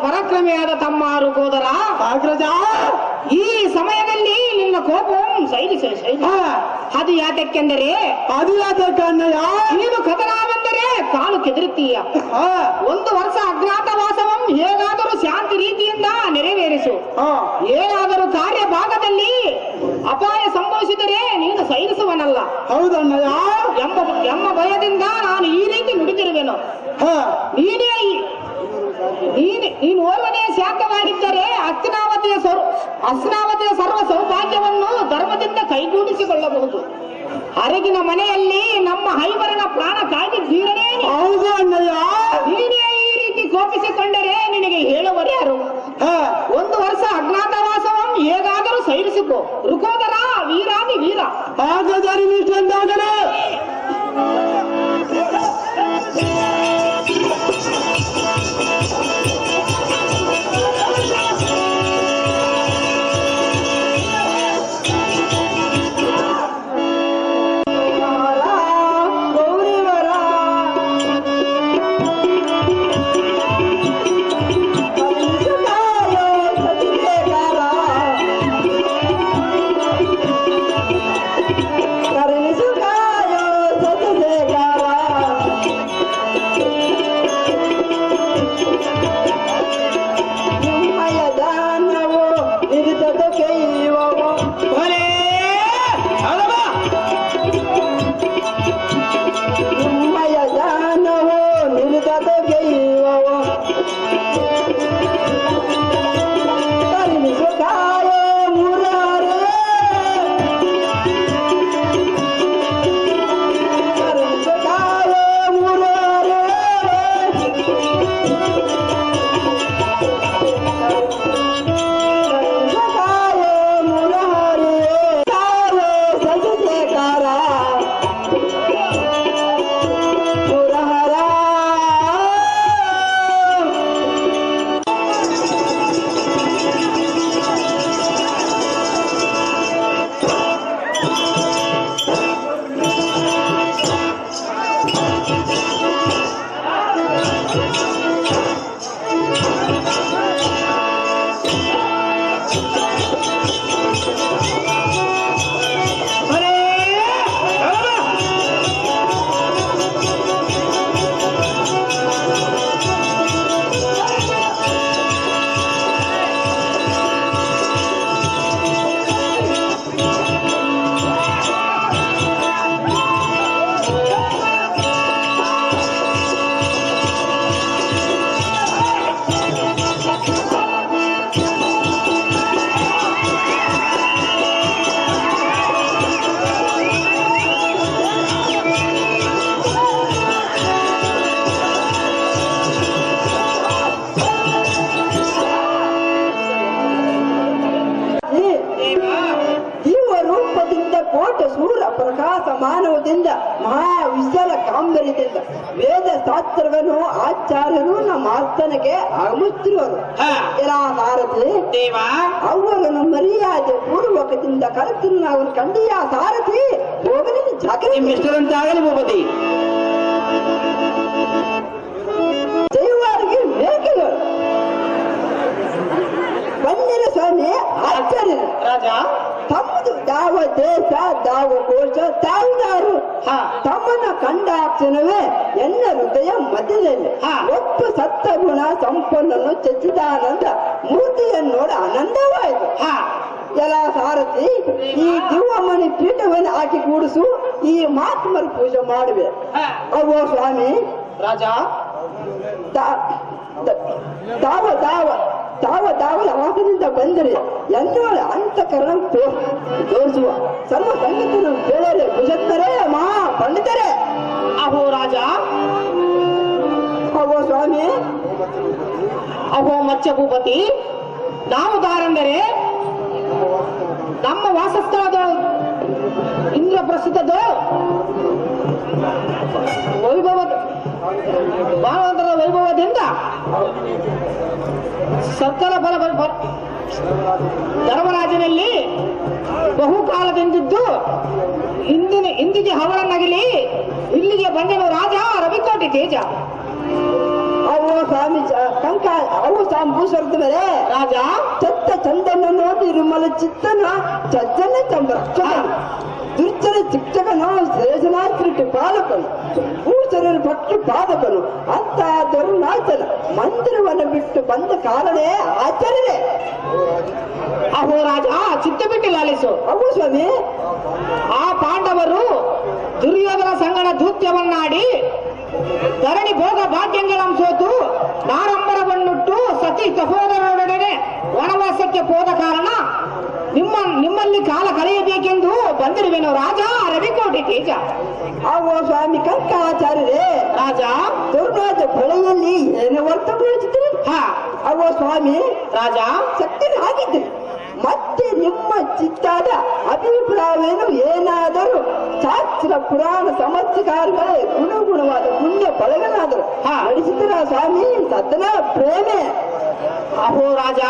ಪರಾಕ್ರಮಿಯಾದ ತಮ್ಮ ರುಕೋದರ ಆಗ್ರಜ ಈ ಸಮಯದಲ್ಲಿ ನಿನ್ನ ಕೋಪವನ್ನು ಸೈರಿಸ ಅದು ಯಾತಕ್ಕೆಂದರೆ ನೀನು ಕಥನವೆಂದರೆ ಕಾಲು ಕೆದರುತ್ತೀಯ. 1 ವರ್ಷ ಅಜ್ಞಾತವಾಸವನ್ನು ಹೇಗಾದರೂ ಶಾಂತಿ ರೀತಿಯಿಂದ ನೆರವೇರಿಸು. ಏನಾದರೂ ಕಾರ್ಯ ಭಾಗದಲ್ಲಿ ಅಪಾಯ ಸಂಭವಿಸಿದರೆ ನೀನು ಸೈರಿಸುವನಲ್ಲ. ಹೌದಣ್ಣಯ್ಯ ಎಂಬ ಭಯದಿಂದ ನಾನು ಈ ರೀತಿ ನುಡಿದಿರುವೆನು. ನೀನು ಓರ್ವನೇ ಶಾಂತವಾಗಿದ್ದರೆ ಹಸ್ತಿನಾವತಿಯ ಸರ್ವ ಸೌಭಾಗ್ಯವನ್ನು ಧರ್ಮದಿಂದ ಕೈಗೂಡಿಸಿಕೊಳ್ಳಬಹುದು. ಅರಗಿನ ಮನೆಯಲ್ಲಿ ನಮ್ಮ ಹೈವರನ ಪ್ರಾಣ ಕಾಯ್ದಿದ್ದೀರನೇ. ಹೌದು ಅಣ್ಣಯ್ಯ. ನೀನೇ ಈ ರೀತಿ ಕೋಪಿಸಿಕೊಂಡರೆ ನಿನಗೆ ಹೇಳುವರು ಯಾರು? 1 ವರ್ಷ ಅಜ್ಞಾತವಾಸವನ್ನು ಹೇಗಾದರೂ ಸೈರಿಸಿಕೋ ರುಕೋದರ ವೀರಾದಿ ವೀರ. ಹಾಗಾದರೆ ನಿಷ್ಠೆಂದಾಗಲೇ Sugar! ಮಹಾ ವಿಶಾಲ ಗಾಂಭೀರ್ಯದಿಂದ ವೇದ ಶಾಸ್ತ್ರವನ್ನು ಆಚಾರ್ಯರು ನಮ್ಮ ಆಸ್ಥಾನಕ್ಕೆ ಆಗಮಿಸ್ತಿರುವರು. ಎಲ್ಲ ಸಾರಥಿ ದೇವ ಅವರನ್ನು ಮರ್ಯಾದೆ ಪೂರ್ವಕದಿಂದ ಕರೆತು ನಾವು ಕಂಡಿಯ ಸಾರಥಿ ಹೋಗಲಿ ಜಾಗ್ರತೆ ಮಿಸ್ಟರಂತಾಗಲಿ ಭೂಪತಿ. ಜೈವಾರಿಗೆ ಮೇಕೆಗಳು ಬಂದಿರ ಸ್ವಾಮಿ ಆಚಾರ್ಯರು ರಾಜ ತಮ್ಮದು ಯಾವ ದೇಶ ಯಾವ ಕೋಶ ತಾವುದಾರು ತಮ್ಮನ್ನ ಕಂಡಾಕ್ಷಣವೇ ಎನ್ನ ಹೃದಯ ಮಧ್ಯದಲ್ಲಿ ಒಟ್ಟು ಸತ್ತ ಗುಣ ಸಂಪನ್ನನ್ನು ಚಚ್ಚಿದಾನಂದ ಮೂರ್ತಿಯನ್ನು ನೋಡಿ ಆನಂದವಾಯಿತು. ಎಲ್ಲ ಸಾರಥಿ ಈ ದಿವ್ಯಮಣಿ ಪೀಠವನ್ನು ಹಾಕಿ ಕೂಡಿಸು, ಈ ಮಹಾತ್ಮರ ಪೂಜೆ ಮಾಡುವೆ. ಅವೋ ಸ್ವಾಮಿ ರಾಜ ತಾವ ವಾಸದಿಂದ ಬಂದರೆ ಎನ್ನೋಳ ಅಂತಃಕರಣ ತೋರಿಸುವ ಸರ್ವ ಸಂಗೀತರು ಕೇಳರೆ ಭುಜತ್ತರೆ ಮಹಾ ಪಂಡಿತರೆ. ಅಹೋ ರಾಜ ಅವೋ ಸ್ವಾಮಿ ಅಹೋ ಮತ್ಸ್ಯ ಭೂಪತಿ, ನಾವುದಾರೆಂದರೆ ನಮ್ಮ ವಾಸಸ್ಥಳದ ಇಂದ್ರಪ್ರಸ್ಥದ ಭಾರತದ ವೈಭವದಿಂದ ಸಕಲ ಧರ್ಮರಾಜನಲ್ಲಿ ಬಹುಕಾಲದಿಂದಿದ್ದು ಇಂದಿಗೆ ಹವಳನ್ನಗಲಿ ಇಲ್ಲಿಗೆ ಬಂದೆನು ರಾಜ ರವಿಕೋಟಿ ತೇಜ. ಅವು ಸ್ವಾಮಿ ಕಂಕ ಅವು ಸಾಂಬೂಸರ್ದ ಮೇಲೆ ರಾಜ ಚತ್ತ ಚಂದನ ನೋಡಿ ನಿರ್ಮಲ ಚಿತ್ತನ ಚಜ್ಜನ ಚಂದ್ರ ದುರ್ಜನ ಶಿಕ್ಷಕನು ಶ್ರೇಷನಾಸ್ತ್ರಿಟ್ಟು ಪಾಲಕನು ಭೂಷಣರು ಭಕ್ತಿ ಪಾದಕನು ಅಂತ ಧರ್ಮನಾಥನ ಮಂದಿರವನ್ನು ಬಿಟ್ಟು ಬಂದ ಕಾರಣೇ ಆಚರಣೆ. ಅಹೋ ರಾಜ ಚಿತ್ತ ಬಿಟ್ಟು ಲಾಲಿಸು. ಅವು ಸ್ವಾಮಿ ಆ ಪಾಂಡವರು ದುರ್ಯೋಧನ ಸಂಗಡ ದೂತ್ಯವನ್ನಾಡಿ ಧರಣಿ ಭೋಗ ಭಾಗ್ಯಗಳನ್ನು ಸೋತು ನಾರಂಬರವನ್ನುಟ್ಟು ಸತಿ ಸಹೋದರರೊಡನೆ ವನವಾಸಕ್ಕೆ ಹೋದ ಕಾರಣ ನಿಮ್ಮಲ್ಲಿ ಕಾಲ ಕಳೆಯಬೇಕೆಂದು ಬಂದಿರುವೆನು ರಾಜ ರವಿಕೋಟಿ ತೇಜ. ಅವು ಸ್ವಾಮಿ ಕಂಕಾಚಾರ್ಯರೇ ರಾಜ ದುರ್ರಾಜ ಬಳಿಯಲ್ಲಿ ಏನು ವರ್ತಮಾನಿಸಿದ್ರಿ? ಅವು ಸ್ವಾಮಿ ರಾಜ ಸಕ್ಕರೆ ಆಗಿದ್ರಿ. ಮತ್ತೆ ನಿಮ್ಮ ಚಿತ್ತಾದ ಅಭಿಪ್ರಾಯವೇನು? ಏನಾದರೂ ಶಾಸ್ತ್ರ ಪುರಾಣ ಸಮಸ್ಯೆಗಾರಗಳೇ ಗುಣಗುಣವಾದ ಪುಣ್ಯ ಫಲಗಳಾದರು ನಡೆಸಿದ್ರ ಸ್ವಾಮಿ ಸದನ ಪ್ರೇಮೆ. ಅಹೋ ರಾಜ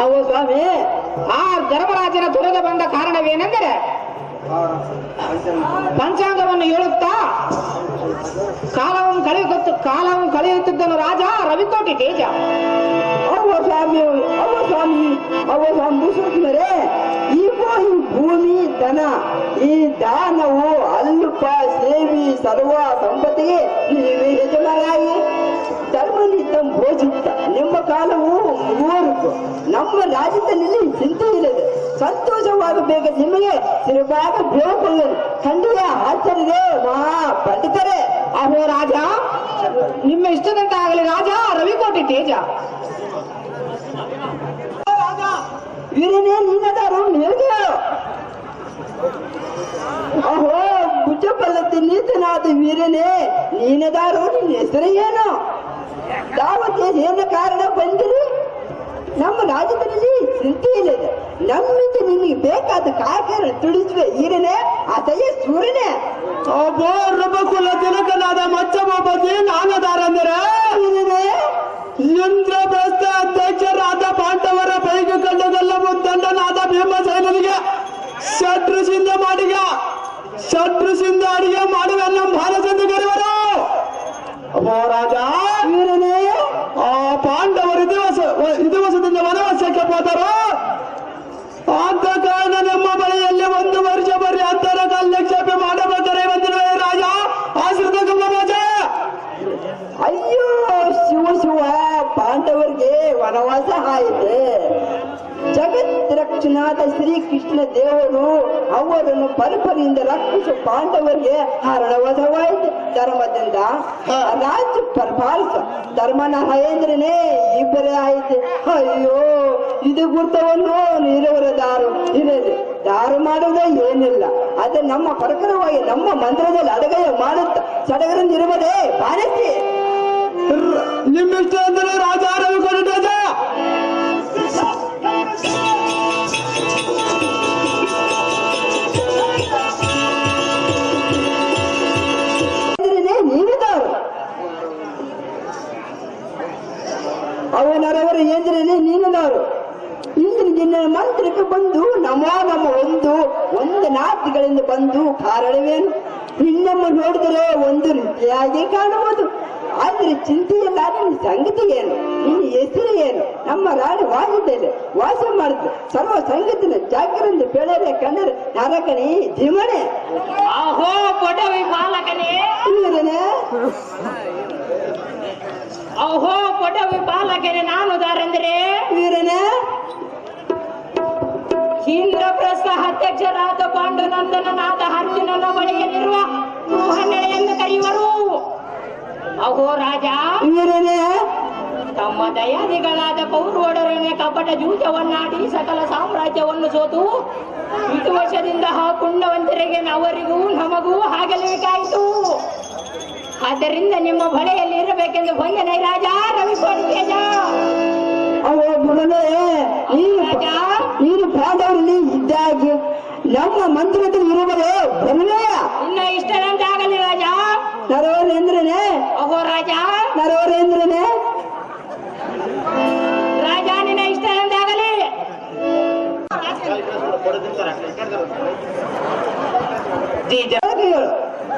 ಅವು ಸ್ವಾಮಿ ಆ ಧರ್ಮರಾಜನ ದುರದ ಬಂದ ಕಾರಣವೇನೆಂದರೆ ಪಂಚಾಂಗವನ್ನು ಹೇಳುತ್ತಾ ಕಾಲವನ್ನು ಕಳೆಯುತ್ತಿದ್ದನು ರಾಜ ರವಿಕೋಟಿ ತೇಜ. ಅವ ಸ್ವಾಮಿ ಭೂಷಣರೇ, ಈಗ ಈ ಭೂಮಿ ಧನ ಈ ದಾನವು ಅಲ್ಲುಪ ಸೇವಿ ಸರ್ವ ಸಂಪತ್ತಿಗೆ ನೀವೇ ಯಜಮಾನಾಗಿ ಧರ್ಮನಿತ್ತ ಭೋಜಿತ್ತ ನಿಮ್ಮ ಕಾಲವು ಮೂರು ನಮ್ಮ ರಾಜ್ಯದಲ್ಲಿ ಚಿಂತೆ ಇಲ್ಲದೆ ಸಂತೋಷವಾಗಬೇಕು. ನಿಮಗೆ ತಿರುಗಾಗ ಬೇಡಿಕೊಳ್ಳಲು ಖಂಡಿತ ಆಚಾರ್ಯರೇ ಮಹಾ ಪಂಡಿತರೇ. ಅಹೋ ರಾಜ ನಿಮ್ಮ ಇಷ್ಟದಂತೆ ಆಗಲಿ ರಾಜ ರವಿಕೋಟಿ ತೇಜ. ವೀರನೇ ನೀನದಾರು ನಿನಗೆ ಅಹೋ ಭುಜಬಲ್ಲತಿ ನೀತನಾದ ವೀರನೇ ನೀನದಾರು ನಿನ್ನ ಹೆಸರು ಏನು? ದಾವತೆ ಏನ ಕಾರಣ ಬಂದಿರಿ? ನಮ್ಮ ರಾಜ್ಯದಲ್ಲಿ ಚಿಂತೆ ಇಲ್ಲದೆ ನಮ್ಮಿಂದ ನಿನಗೆ ಬೇಕಾದ ಕಾಕರ ತುಳಿಸುವೆ ಈರನೇ ಅಸಹ್ಯ ಸೂರ್ಯನೇ. ಕುಲ ತಿಲಕನಾದ ಮಚ್ಚಮೋಪತಿ ನಾನದಾರಂದರೆ ಇಂದ್ರಪ್ರಸ್ಥ ಅಧ್ಯಕ್ಷರಾದ ಪಾಂಡವರ ಪೈಕಿ ಕಂಡದಲ್ಲ ಮುದ್ದಂಡನಾದ ಭೀಮಸೇನಿಗೆ ಶತ್ರುಸಿಂಧ ಅಡಿಗೆ ಮಾಡುವ ನಮ್ಮ ಭಾರತದ ಕರೆವರು. ಅಪ್ಪೋ ರಾಜ ವೀರನೇ ಆ ಪಾಂಡವರು ದಿವಸದಿಂದ ವನವಾಸಕ್ಕೆ ಹೋದರು. ಅಂತ ಕಾರಣ ನಮ್ಮ ಬಳಿಯಲ್ಲಿ 1 ವರ್ಷ ಬರೀ ಅಂತರ ಕಾಲಕ್ಷೇಪ ಮಾಡಬೇಕಾರೆ ಬಂದಿರುವೆ ರಾಜ ಆಶ್ರಿತ ಗಮನ. ಅಯ್ಯೋ ಶಿವ ಪಾಂಡವರಿಗೆ ವನವಾಸ ಆಯಿತೆ. ಜಗತ್ ರಕ್ಷಣಾದ ಶ್ರೀಕೃಷ್ಣ ದೇವರು ಅವರನ್ನು ಪರಪರಿಯಿಂದ ರಕ್ಷಿಸಿ ಪಾಂಡವರಿಗೆ ಹರಣವಧವಾಯಿತು. ಧರ್ಮದಿಂದ ರಾಜ್ಯ ಪರಿಪಾಲಿಸ ಧರ್ಮನ ಹಯೇಂದ್ರನೇ ಇಬ್ಬರೇ ಆಯಿತು. ಅಯ್ಯೋ ಇದು ಗುರ್ತವನ್ನು ನೀರವರ ದಾರು ಮಾಡುವುದೇ ಏನಿಲ್ಲ. ಅದೇ ನಮ್ಮ ಪ್ರಕಾರವಾಗಿ ನಮ್ಮ ಮಂದಿರದಲ್ಲಿ ಅಡಗಯ ಮಾಡುತ್ತ ಸಡಗರನಿರುವುದೇ ಪಾಲಿಸಿ. ನಿಮ್ಮಿಷ್ಟ ಅಂದರೆ ರಾಜ ರವಿಕೋಟಿ ಅವನರವರ ಏಂದ್ರಲ್ಲಿ ನೀನವರು ಇಂದಿನ ನಿನ್ನ ಮಂತ್ರಕ್ಕೆ ಬಂದು ನಮ್ಮ ಒಂದು ನಾತಿಗಳಿಂದ ಬಂದು ಕಾರಣವೇನು? ನಿನ್ನಮ್ಮ ನೋಡಿದರೆ ಒಂದು ರೀತಿಯಾಗಿ ಕಾಣಬಹುದು. ಆದ್ರೆ ಚಿಂತೆಯಲ್ಲ, ನಿನ್ನ ಸಂಗತಿ ಏನು, ನಿನ್ನ ಹೆಸರು ಏನು? ನಮ್ಮ ರಾಣಿ ವಾಸಿದ್ದೇನೆ ವಾಸ ಮಾಡಿದ್ರು ಸರ್ವ ಸಂಗತಿನ ಜಾಗ್ರಂದು ಬೆಳೆರೆ ಕಂಡರೆ ನರಕಣಿ ಧಿಮಣೆ. ಅಹೋ ಪೊಡವಿ ಬಾಲಕನೇ, ಅಹೋ ಪೊಡವಿ ಬಾಲಕನೇ, ನಾನು ದಾರಂದ್ರೆ ವೀರನೇ ಇಂದ್ರಪ್ರಸ್ಥ ಅಧ್ಯಕ್ಷರಾದ ಪಾಂಡುನಂದನನಾದ ಅರ್ಜುನನ ಬಳಿಯಲ್ಲಿರುವ ಮೋಹನೆಳೆ ಎಂದು ಕರೆಯುವರು. ಅಹೋ ರಾಜ, ವೀರನೇ ತಮ್ಮ ದಯಾದಿಗಳಾದ ಕೌರವರೊಡನೆ ಕಪಟ ಜೂಜವನ್ನಾಡಿ ಸಕಲ ಸಾಮ್ರಾಜ್ಯವನ್ನು ಸೋತು ವಿಧವಶದಿಂದ ಆ ಪುಣ್ಯವಂತರಿಗೆ ಅವರಿಗೂ ನಮಗೂ ಆಗಲೇಬೇಕಾಯಿತು. ಆದ್ದರಿಂದ ನಿಮ್ಮ ಬಳೆಯಲ್ಲಿ ಇರಬೇಕೆಂದು ಬಂದನೆ ರಾಜ ರವಿಕೋಟೇಜ. ಅವೋ ಗುಣನೇ, ನೀನು ಪಾಂಡವರಲ್ಲಿ ಇದ್ದಾಗಿ ನಮ್ಮ ಮಂದಿರದಲ್ಲಿ ಇರುವುದೇ ಬರುವೆಯ? ಇನ್ನ ಇಷ್ಟದಂತಾಗಲಿ ರಾಜ. ನರವರೇಂದ್ರನೇ, ಅಹೋ ರಾಜ, ನರವರೇಂದ್ರನೇ, ರಾಜ ನಿನ್ನ ಇಷ್ಟದಂತಾಗಲಿ.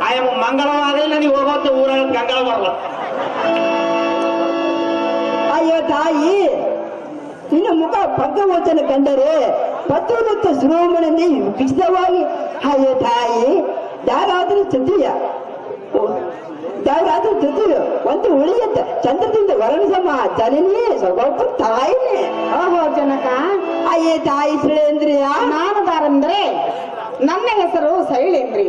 ಆಯಮ್ಮ ಮಂಗಳವಾಗಲಿ ನನಗೆ ಹೋಗೋದು ಊರಲ್ಲಿ ಗಂಗಾಳ ಬರಲ್ಲ. ಅಯ್ಯೋ ತಾಯಿ, ನಿನ್ನ ಮುಖ ಭಗವಚನ ಕಂಡರೆ ಪತ್ರವೃತ್ತ ಶಿರೋಮಣಿ ವಿಚಿತವಾಗಿ. ಅಯ್ಯೋ ತಾಯಿ, ಯಾರಾದ್ರೂ ಚತಿಯ ಯಾರಾದ್ರೂ ಚತಿಯ ಒಂದು ಉಳಿಯತ್ತ ಚಂದ್ರದಿಂದ ವರ್ಣ ಸಮ ಜನನೇ ಸ್ವಲ್ಪ ತಾಯಿನೇ. ಓಹೋ ಜನಕ, ಅಯ್ಯೇ ತಾಯಿ ಶಿಳೇಂದ್ರಿಯ, ನಾನು ದಾರಂದ್ರೆ ನನ್ನ ಹೆಸರು ಶೈಲೇಂದ್ರಿ.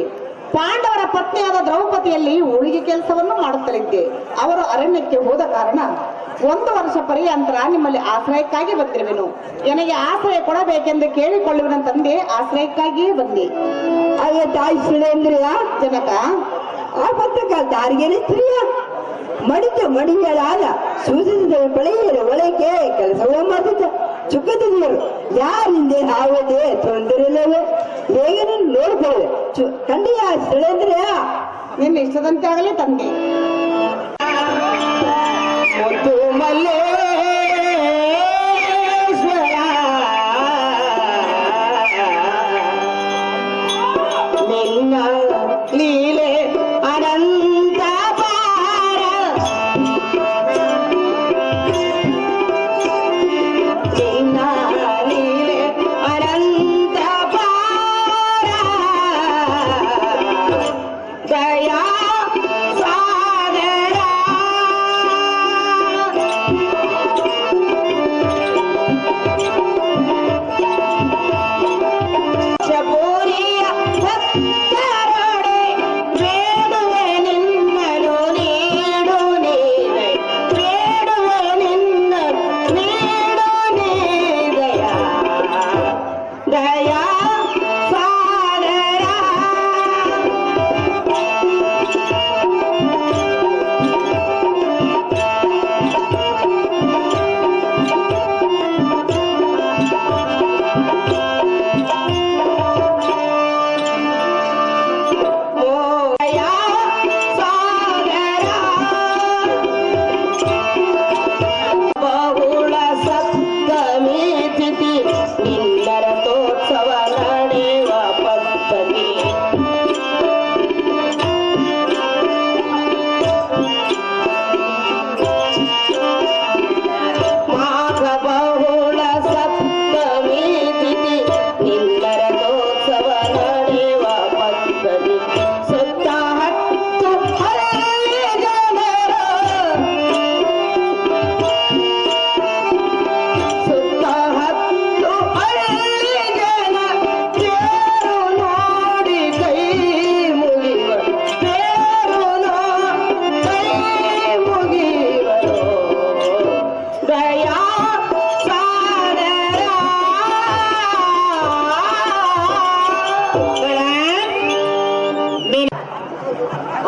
ಪಾಂಡವರ ಪತ್ನಿಯಾದ ದ್ರೌಪದಿಯಲ್ಲಿ ಉಳಿಗೆ ಕೆಲಸವನ್ನು ಮಾಡುತ್ತಲಿದ್ದೆ. ಅವರು ಅರಣ್ಯಕ್ಕೆ ಹೋದ ಕಾರಣ 1 ವರ್ಷ ಪರ್ಯಂತರ ನಿಮ್ಮಲ್ಲಿ ಆಶ್ರಯಕ್ಕಾಗಿ ಬಂದಿರುವೆನು. ನನಗೆ ಆಶ್ರಯ ಕೊಡಬೇಕೆಂದು ಕೇಳಿಕೊಳ್ಳುವ ತಂದೆ ಆಶ್ರಯಕ್ಕಾಗಿಯೇ ಬಂದೆ. ಅಯ್ಯೇ ತಾಯಿ ಶಿಳೇಂದ್ರಿಯ, ಜನಕ, ಆ ಪತ್ರಕ ದಾರಿಗೆನೆ ಸ್ತ್ರೀಯ ಮಡಿಗಳಾದ ಸೂಚಿಸಿದ ಬೆಳೆಯಲು ಒಳಗೆ ಕೆಲಸವೇ ಮಾಡುತ್ತಿದ್ದ ಚುಕ್ಕದಿದ್ದರು. ಯಾರಿಂದೆ ಆವದೆ ತೊಂದರೆಲ್ಲವೇ ಹೇಗೆ ನೋಡ್ಕೊಳ್ಳೆ ಖಂಡಿಯ ಶಿಳೇಂದ್ರಿಯ. ನಿನ್ನ ಇಷ್ಟದಂತೆ ಆಗಲಿ ತಂದೆ. ಮುತ್ತು ಮಲ್ಲೇಶ್ವರ ನಿನ್ನ ಲೀಲೆ ಅನಂತ ಪಾರ, ನಿನ್ನ ಲೀಲೆ ಅನಂತ ಪಾರ, ದಯಾ ಸಾಗರ ಶಪೂರಿಯ ಭಕ್ತರೊಡೆ ಬೇಡುವೆ ನಿನ್ನನು ನೀಡು ನೀರೆ, ಬೇಡುವೆ ನಿನ್ನನು ನೀಡು ನೀರೆಯ ದಯಾ ಸಾಗರ. ಮೋಯ ಸಾಗರ ಬಹುಳ ಸಪ್ತಮಿ ತಿಥಿ ನಿನ್ನರಥೋತ್ಸವ ನಡೆಯುವ ಪದ್ಧತಿ. ಮಾಘ ಬಹುಳ ಸಪ್ತಮಿ ತಿಥಿ ನಿನ್ನರಥೋತ್ಸವ ನಡೆಯುವ ಪದ್ಧತಿ. ಸುತ್ತ ಹತ್ತು ಹಳ್ಳಿ ಜನರು, ಸುತ್ತ ಹತ್ತು ಹಳ್ಳಿ ಜನ ತೇರು ನೋಡಿ ಕೈ ಮುಗಿವರು, ತೇರು ನೋಡಿ ಕೈ ಮುಗಿವರು ದಯಾ ಸಾಗರ.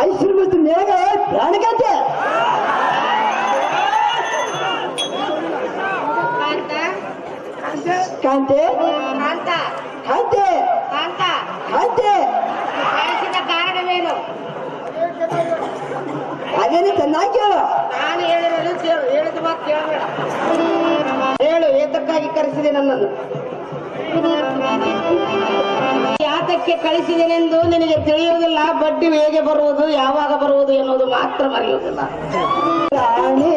ಐಶ್ವರ್ಯ ಮೇಘ ಪ್ರಾಣಗಂತೆ ಕಾಂತೆ ಕಾಂತೆ ಕಾಂತೆ ಕಾರಣವೇನು? ಅದೇನು ಚೆನ್ನಾಗಿ ಕೇಳು. ನಾನು ಹೇಳಿರಲು ಹೇಳಿದ ಮಾತು ಕೇಳಬೇಡ. ಹೇಳು, ಏತಕ್ಕಾಗಿ ಕರೆಸಿದೆ ನನ್ನನ್ನು? ಯಾತಕ್ಕೆ ಕಳಿಸಿದೆನೆಂದು ನಿನಗೆ ತಿಳಿಯುವುದಿಲ್ಲ. ಬಡ್ಡಿ ಹೇಗೆ ಬರುವುದು, ಯಾವಾಗ ಬರುವುದು ಎನ್ನುವುದು ಮಾತ್ರ ಮರೆಯುವುದಿಲ್ಲ. ರಾಣಿ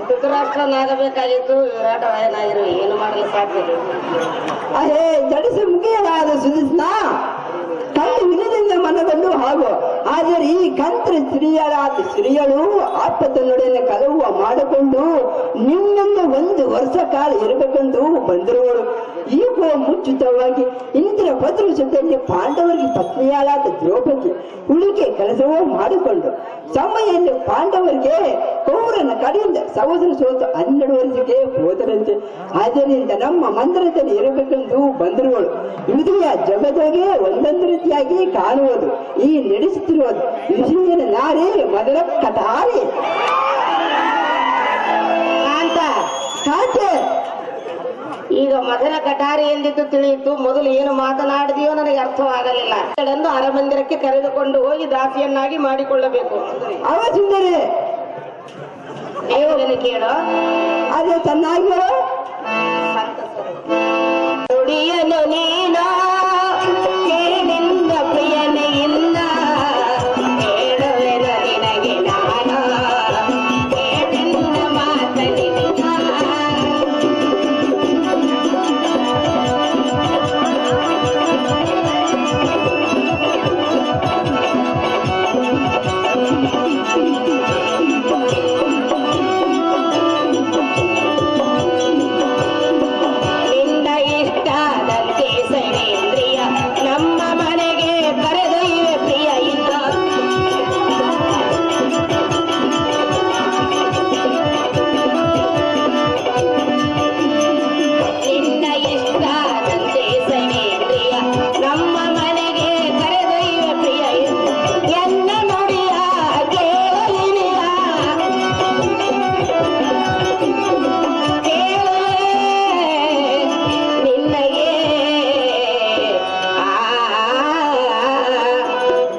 ಧೃತರಾಷ್ಟ್ರನಾಗಬೇಕಾಗಿತ್ತು, ವಿರಾಟ ರಾಯನಾಗಿರು. ಏನು ಮಾಡಲು ಸಾಧ್ಯ? ಅಹೇ ಜಡಿಸಿ ಮುಗಿಯಲಾದ ಸುಧಿಸ್ನ ಕಂಡು ವಿನದಿಂದ ಮನಗಂಡು ಹಾಗೂ ಆದರೆ ಈ ಕಂತ್ರ ಸ್ತ್ರೀಯಳು ಆಪತ್ತನ್ನೊಡನೆ ಕಲವು ಮಾಡಿಕೊಂಡು ನಿಮ್ಮನ್ನು 1 ವರ್ಷ ಕಾಲ ಇರಬೇಕೆಂದು ಬಂದಿರುವಳು. ಈಗ ಮುಂಚಿತವಾಗಿ ಇಂದಿನ ಭದ್ರಶದಲ್ಲಿ ಪಾಂಡವರಿಗೆ ಪತ್ನಿಯಾಳಾದ ದ್ರೌಪದಿ ಉಳಿಕೆ ಕೆಲಸವೂ ಮಾಡಿಕೊಂಡು ಸಮಯಲ್ಲಿ ಪಾಂಡವರಿಗೆ ಕೌರನ ಕಡೆಯಿಂದ ಸಹೋದರ ಸೋತು 12 ವರ್ಷಕ್ಕೆ ಹೋದರಂತೆ. ಆದ್ದರಿಂದ ನಮ್ಮ ಮಂದಿರದಲ್ಲಿ ಇರಬೇಕೆಂದು ಬಂದಿರುವಳು. ವಿಧಿಯ ಜಗದೊಳಗೆ ಒಂದೊಂದು ರೀತಿಯಾಗಿ ಕಾಣುವುದು ಈ ನಡೆಸುತ್ತಿರುವುದು ವಿಷಯನ ನಾರಿ ಮೊದಲ ಕಟಾರಿ ಕಾಂತ. ಕಾಂತೆ ಈಗ ಮೊದಲ ಕಟಾರಿ ಎಂದಿದ್ದು ತಿಳಿಯಿತು. ಮೊದಲು ಏನು ಮಾತನಾಡಿದೆಯೋ ನನಗೆ ಅರ್ಥವಾಗಲಿಲ್ಲ. ಎಂದು ಅರಮಂದಿರಕ್ಕೆ ಕರೆದುಕೊಂಡು ಹೋಗಿ ದಾಸಿಯನ್ನಾಗಿ ಮಾಡಿಕೊಳ್ಳಬೇಕು. ಅವ ಸುಂದರಿ ದೇವರನ್ನು ಕೇಳೋ. ಅದೇ ಚೆನ್ನಾಗಿ ನುಡಿಯನು ನೀನೋ ಕೇಳಿಂದ ಪ್ರಿಯನೇ ಇಲ್ಲ, ಕೇಳುವೆನು ನಿನಗೆ ನಾನು ಕೇಳಿಂದ ಮಾತನಿಲ್ಲ. ನಿನ್ನ ಇಷ್ಟದಂತೆ ಸೈನೇಂದ್ರಿಯ ನಮ್ಮ ಮನೆಗೆ ಕರೆದೊಯ್ಯುವೆ ಪ್ರಿಯ ಇಲ್ಲ. ನಿನ್ನ ಇಷ್ಟದಂತೆ ಸೈನೇಂದ್ರಿಯ ನಮ್ಮ ಮನೆಗೆ ಕರೆದೊಯ್ಯುವೆ ಪ್ರಿಯ ಇಲ್ಲ. ಎನ್ನ ನುಡಿಯ ಕೇಳಲಿಲ್ಲ, ನಿನ್ನಗೆ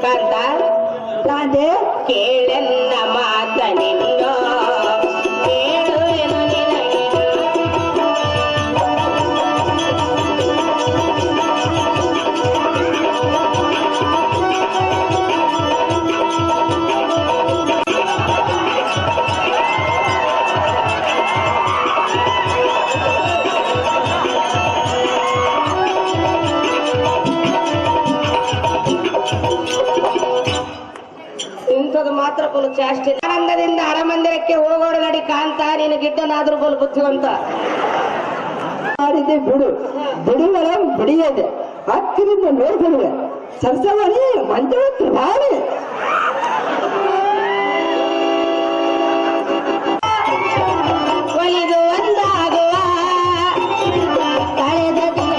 ಕಂದ ಕಾಂತೆ ಕೇಳೆನ್ನ ಮಾತ ನಿನ್ನ ಕೇಳುವೆನು ನಿನಗೆ. ಇಂಥದ್ದು ಮಾತ್ರ ಬಲು ಚಾಷ್ಟೆ. ಆನಂದದಿಂದ ಅರಮಂದಿರಕ್ಕೆ ಹೋಗೋಣ ನಡಿ ಕಾಂತ. ನೀನು ಗಿಡ್ಡನಾದ್ರೂ ಬಲು ಬುದ್ಧಿವಂತ. ಮಾಡಿದೆ ಬಿಡು, ಬಿಡುಗಳ ಬಿಡಿಯದೆ ಹತ್ತಿರಿಂದ ನೋಡಿಕೊಳ್ಳುವೆ ಸರ್ಸವನಿ ಮಂಜವತ್ತು ರಾಣಿ. ಒಲಿದು ಒಂದಾಗುವ ಕಳೆದ ದಿನ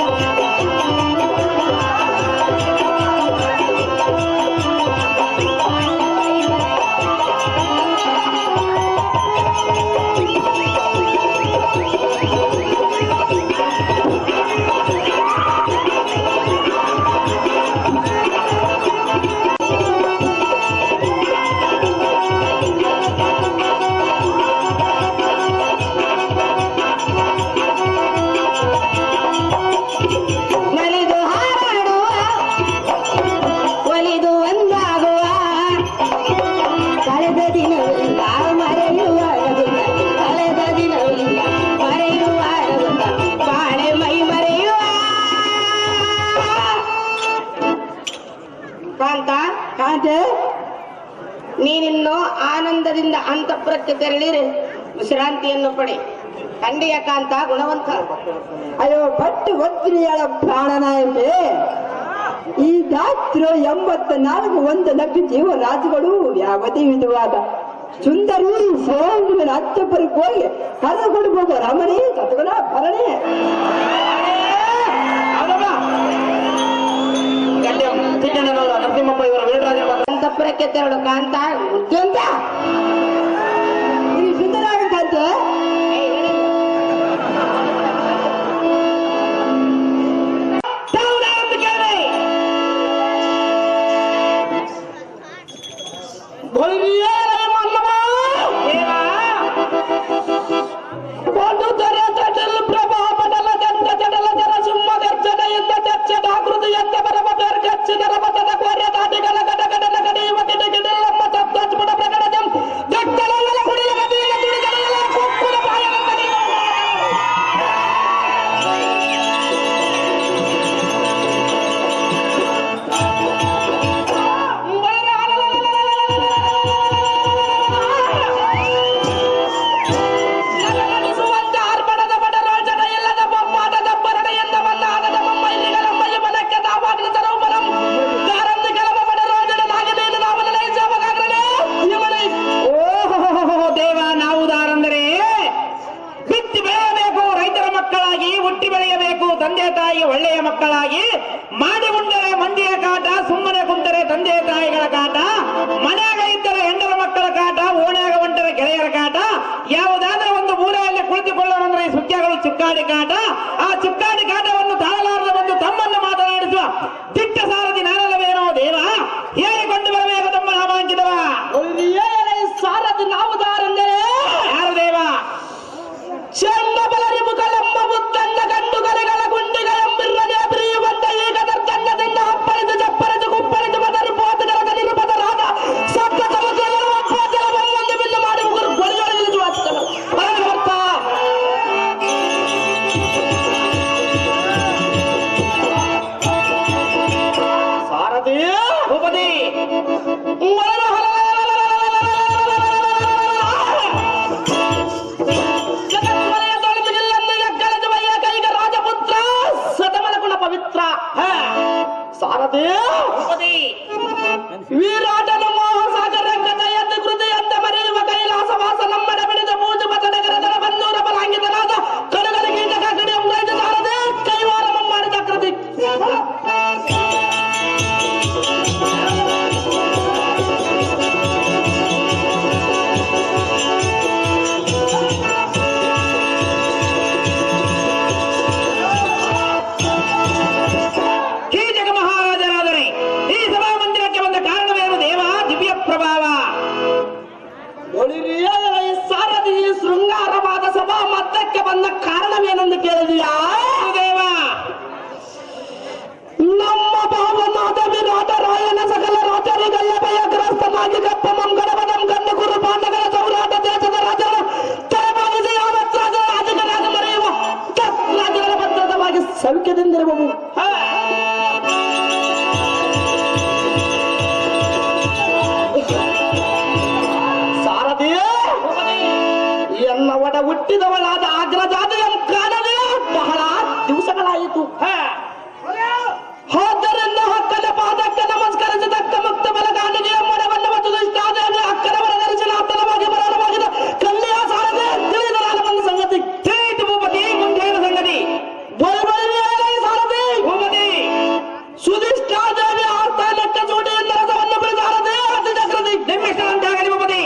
ಕಾಂತೆ ನೀನಿನ್ನು ಆನಂದದಿಂದ ಅಂತಃಪುರಕ್ಕೆ ತೆರಳಿರಿ, ವಿಶ್ರಾಂತಿಯನ್ನು ಪಡೆ. ಖಂಡಿಯ ಕಾಂತ ಗುಣವಂತ. ಅಯ್ಯೋ ಭಟ್ಟು ವಜ್ರಿಯಳ ಪ್ರಾಣನಾಯಕೆ, ಈ ರಾತ್ರಿ 84 ಒಂದು ಲಕ್ಷ ಜೀವರಾಜುಗಳು ಯಾವದೇ ವಿಧವಾದ ಸುಂದರಿ ಸೋಮನ ಅತ್ತಪುರಕ್ಕೆ ಹೋಗಿ ಕರೆದುಕೊಂಡು ಹೋಗೋ ರಮಣಿ ತತ್ವಗಳ ಭರಣಿ. ನರಸಿಂಹಪ್ಪ ಇವರ ವೀರರಾಜ ಅಂತಃಪುರಕ್ಕೆ ತೆರಳು ಕಾಂತ ಅಂತ ಇದು ಸುಂದರಾಗಂತೆ. ತಂದೆ ತಾಯಿ ಒಳ್ಳೆಯ ಮಕ್ಕಳಾಗಿ ಮಾಡಿ ಉಂಡರೆ ಮಂದಿಯ ಕಾಟ, ಸುಮ್ಮನೆ ಕುಂತರೆ ತಂದೆ ತಾಯಿಗಳ ಕಾಟ, ಮನೆಯಾಗ ಇದ್ದರೆ ಹೆಂಡರ ಮಕ್ಕಳ ಕಾಟ, ಓಣ್ಯಾಗ ಹೊಂಟರೆ ಗೆಳೆಯರ ಕಾಟ, ಯಾವುದಾದ್ರೂ ಒಂದು ಮೂಲೆಯಲ್ಲಿ ಕುಳಿತುಕೊಳ್ಳೋಣಂದ್ರೆ ಈ ಸುಖ್ಯಗಳು ಚುಕ್ಕಾಡಿ ಕಾಟ. ಆ ಚುಕ್ಕಾಡಿ ಕಾಟವನ್ನು ತಾಳಲಾರದ ಒಂದು ತಮ್ಮನ್ನು ಮಾತನಾಡಿಸುವ ದಿಟ್ಟ ಸಾರಥಿ ನಾನಲ್ಲವೇನೋ ದೇವ, ಹೇಳಿಕೊಂಡು ಬರಬೇಕು ತಮ್ಮ ನಾಮಾಂಕಿತವ. ಸಾರಥಿ ನಾವುದಾರೆಂದರೆ ಯಾರು ದೇವ? ಚಂಡ ಬಲರಿ ಮುಖಲೆಂಬ ಮುತ್ತಂಡ ಗಂಡು ಗಲೆಗಳ ಗುಂಡಿಗಳೆಂಬಿರದೆ ಅಭಿರಿಯುವಂತ ಈಗ ದರ್ಜನ್ಯದಿಂದ ಅಪ್ಪಳಿದು ಚಪ್ಪಳಿದು ಕುಪ್ಪಳಿದು ಬದರು ಪೋತುಗಳ ಗದಿರು ಬದಲಾದ ಸಪ್ತ ಸಮುದ್ರಗಳು ಒಪ್ಪೋಜಲ ಒಂದು ಬಿಲ್ಲು ಮಾಡಿ ಮುಗುರು ಗೊಳಿಯೊಳಗಿಳಿದು ಹತ್ತಲು ಬರ್ತಾ ಸಾರಥಿ ಭೂಪತಿ ಸಾರಥಿ ವೀರಾಟನ ಮೋಹ ಸಾಗರ ಕಥೆಯಂತೆ ಕೃತಿಯಂತೆ ಮರೆಯುವ ಕೈಲಾಸವಾಸ ನಮ್ಮಡ ಬಿಡಿದ ಮೂಜು ಬಸಡಗರದರ ಬನ್ನೂರ ಬಲಾಂಗಿತನಾದ ಕಡುಗಲ ಕೀಟಕ ಕಡಿಯ ಉಳಿದ ಸಾರದೆ ಕೈವಾರ ಮಾಡಿದ ಕೃತಿ. ಸಾರಥಿ ಶೃಂಗಾರವಾದ ಸಭಾ ಮತ್ತಕ್ಕೆ ಬಂದ ಕಾರಣವೇನೆಂದು ಕೇಳಿದೆಯಾ ದೇವ? ನಮ್ಮ ಭಾವನಾದ ವಿರಾಟ ರಾಯನ ಸಕಲ ರಾಜರಿಗೆಲ್ಲ ಭಯಗ್ರಸ್ತನಾಗಿ ಗಪ್ಪ ಮಂಗಳವನಂ ಗಂಡು ಗುರು ಪಾಂಡಗಳ ಸೌರಾಟ ದೇಶದ ರಾಜರ ತಲೆಬಾಗಿದೆ ಯಾವತ್ ರಾಜರ ರಾಜಕನಾದ ಮರೆಯುವ ರಾಜರ ಭದ್ರತವಾಗಿ ಸೌಖ್ಯದಿಂದಿರುವವು. ಎನ್ನ ಒಡ ಹುಟ್ಟಿದವಳಾದ ಅಗ್ರಜಾತೆಯ ಕಾಣದೆ ಬಹಳ ದಿವಸಗಳಾಯಿತು. ಆದ್ದರಿಂದ ಹಕ್ಕನ ಪಾದಕ್ಕೆ ನಮಸ್ಕರಿಸಿದಕ್ಕ ಮುಕ್ತ ಬಲಗಾಣಿಗೆಯ ಮೊಡವನ್ನು ಮತ್ತು ದುಷ್ಟಾದೇವಿ ಅಕ್ಕನವರ ದರ್ಶನಾರ್ಥನವಾಗಿ ಬರಲವಾಗಿದೆ ಕಲ್ಯಾಣ ಸಾರದೆ ತಿಳಿದ ಒಂದು ಸಂಗತಿ ತಿಳಿಯಿತು ಭೂಪತಿ. ಮುಂದೇನು ಸಂಗತಿ? ಸಾರದೆ ಭೂಪತಿ ಸುಧಿಷ್ಠಾದೇವಿ ಆಸ್ಥಾನಕ್ಕೆ ಸೂಟಿಯಿಂದ ರಸವನ್ನು ಬಿಡಿಸಾರದೆ ಅತಿ ಜಾಗೃತಿ ನಿಮ್ಮಿಷ್ಟಂತಾಗಲಿ ಭೂಪತಿ.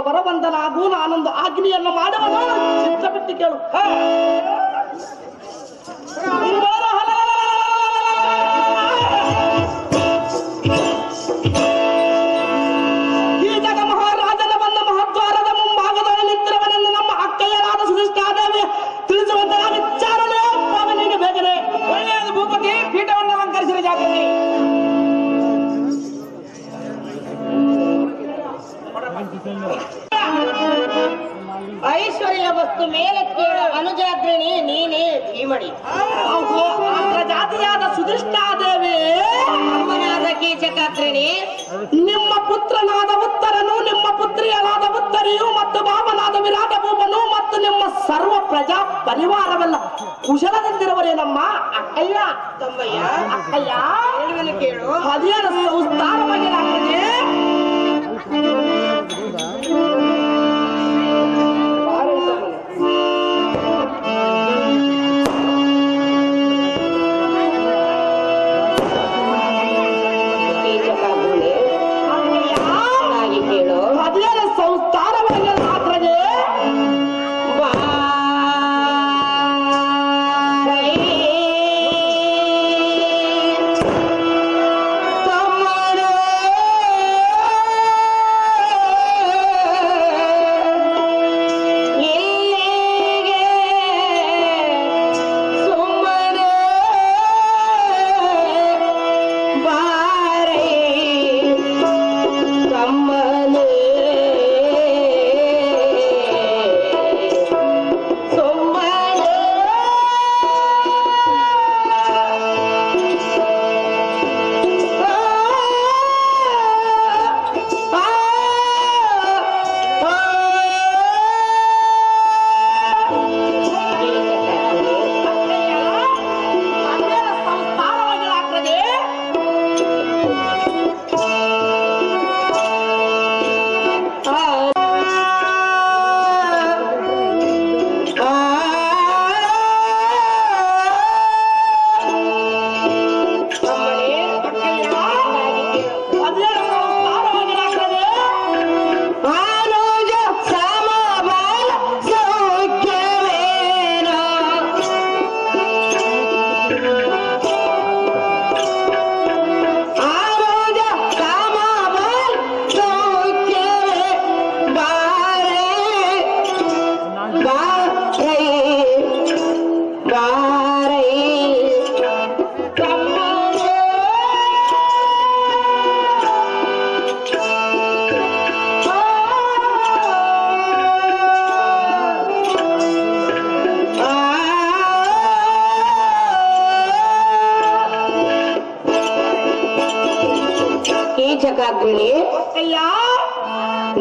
ಬರಬಂದನಾಗೂ ನಾನೊಂದು ಆಜ್ಞೆಯನ್ನು ಮಾಡುವನು, ಚಿತ್ರಪಟ್ಟಿ ಕೇಳು. ಈ ಜಗ ಮಹಾರಾಜನ ಬಂದ ಮಹದ್ವಾರದ ಮುಂಭಾಗದಲ್ಲಿ ನಿಂತಿರುವನೆಂದು ನಮ್ಮ ಅಕ್ಕಯ್ಯರಾದ ಸುಧಿಷ್ಠಾದೇವಿ ತಿಳಿಸುವಂತಹ ವಿಚಾರಣೆ ಅವನಿಗೆ ಬೇಗನೆ. ಒಳ್ಳೆಯದು ಭೂಪತಿ, ಪೀಠವನ್ನು ಅಲಂಕರಿಸಿದ ಜಾಗದಲ್ಲಿ ಐಶ್ವರ್ಯ ವಸ್ತು ಮೇಲೆ ಕೇಳ ಅನುಜಾಗ್ರಣಿ ನೀನೇ ಧೀಮಣಿ. ಜಾತಿಯಾದ ಸುಧಿಷ್ಠಾದೇವಿ ಅಮ್ಮನಾದ ಕೀಚಕಾಗ್ರಣಿ ನಿಮ್ಮ ಪುತ್ರನಾದ ಉತ್ತರನು, ನಿಮ್ಮ ಪುತ್ರಿಯರಾದ ಉತ್ತರಿಯು ಮತ್ತು ಬಾಬನಾದ ವಿರಾಟ ಭೂಪನು ಮತ್ತು ನಿಮ್ಮ ಸರ್ವ ಪ್ರಜಾ ಪರಿವಾರವೆಲ್ಲ ಕುಶಲದಿಂದಿರುವರೇನಮ್ಮ ಅಕ್ಕಯ್ಯ ತಮ್ಮಯ್ಯ. ಅಕ್ಕಯ್ಯ ಹೇಳುವನು ಕೇಳು. ಅದೇನು ಸಂಸ್ಕಾರವಾಗಿ ಆಗ್ತದೆ.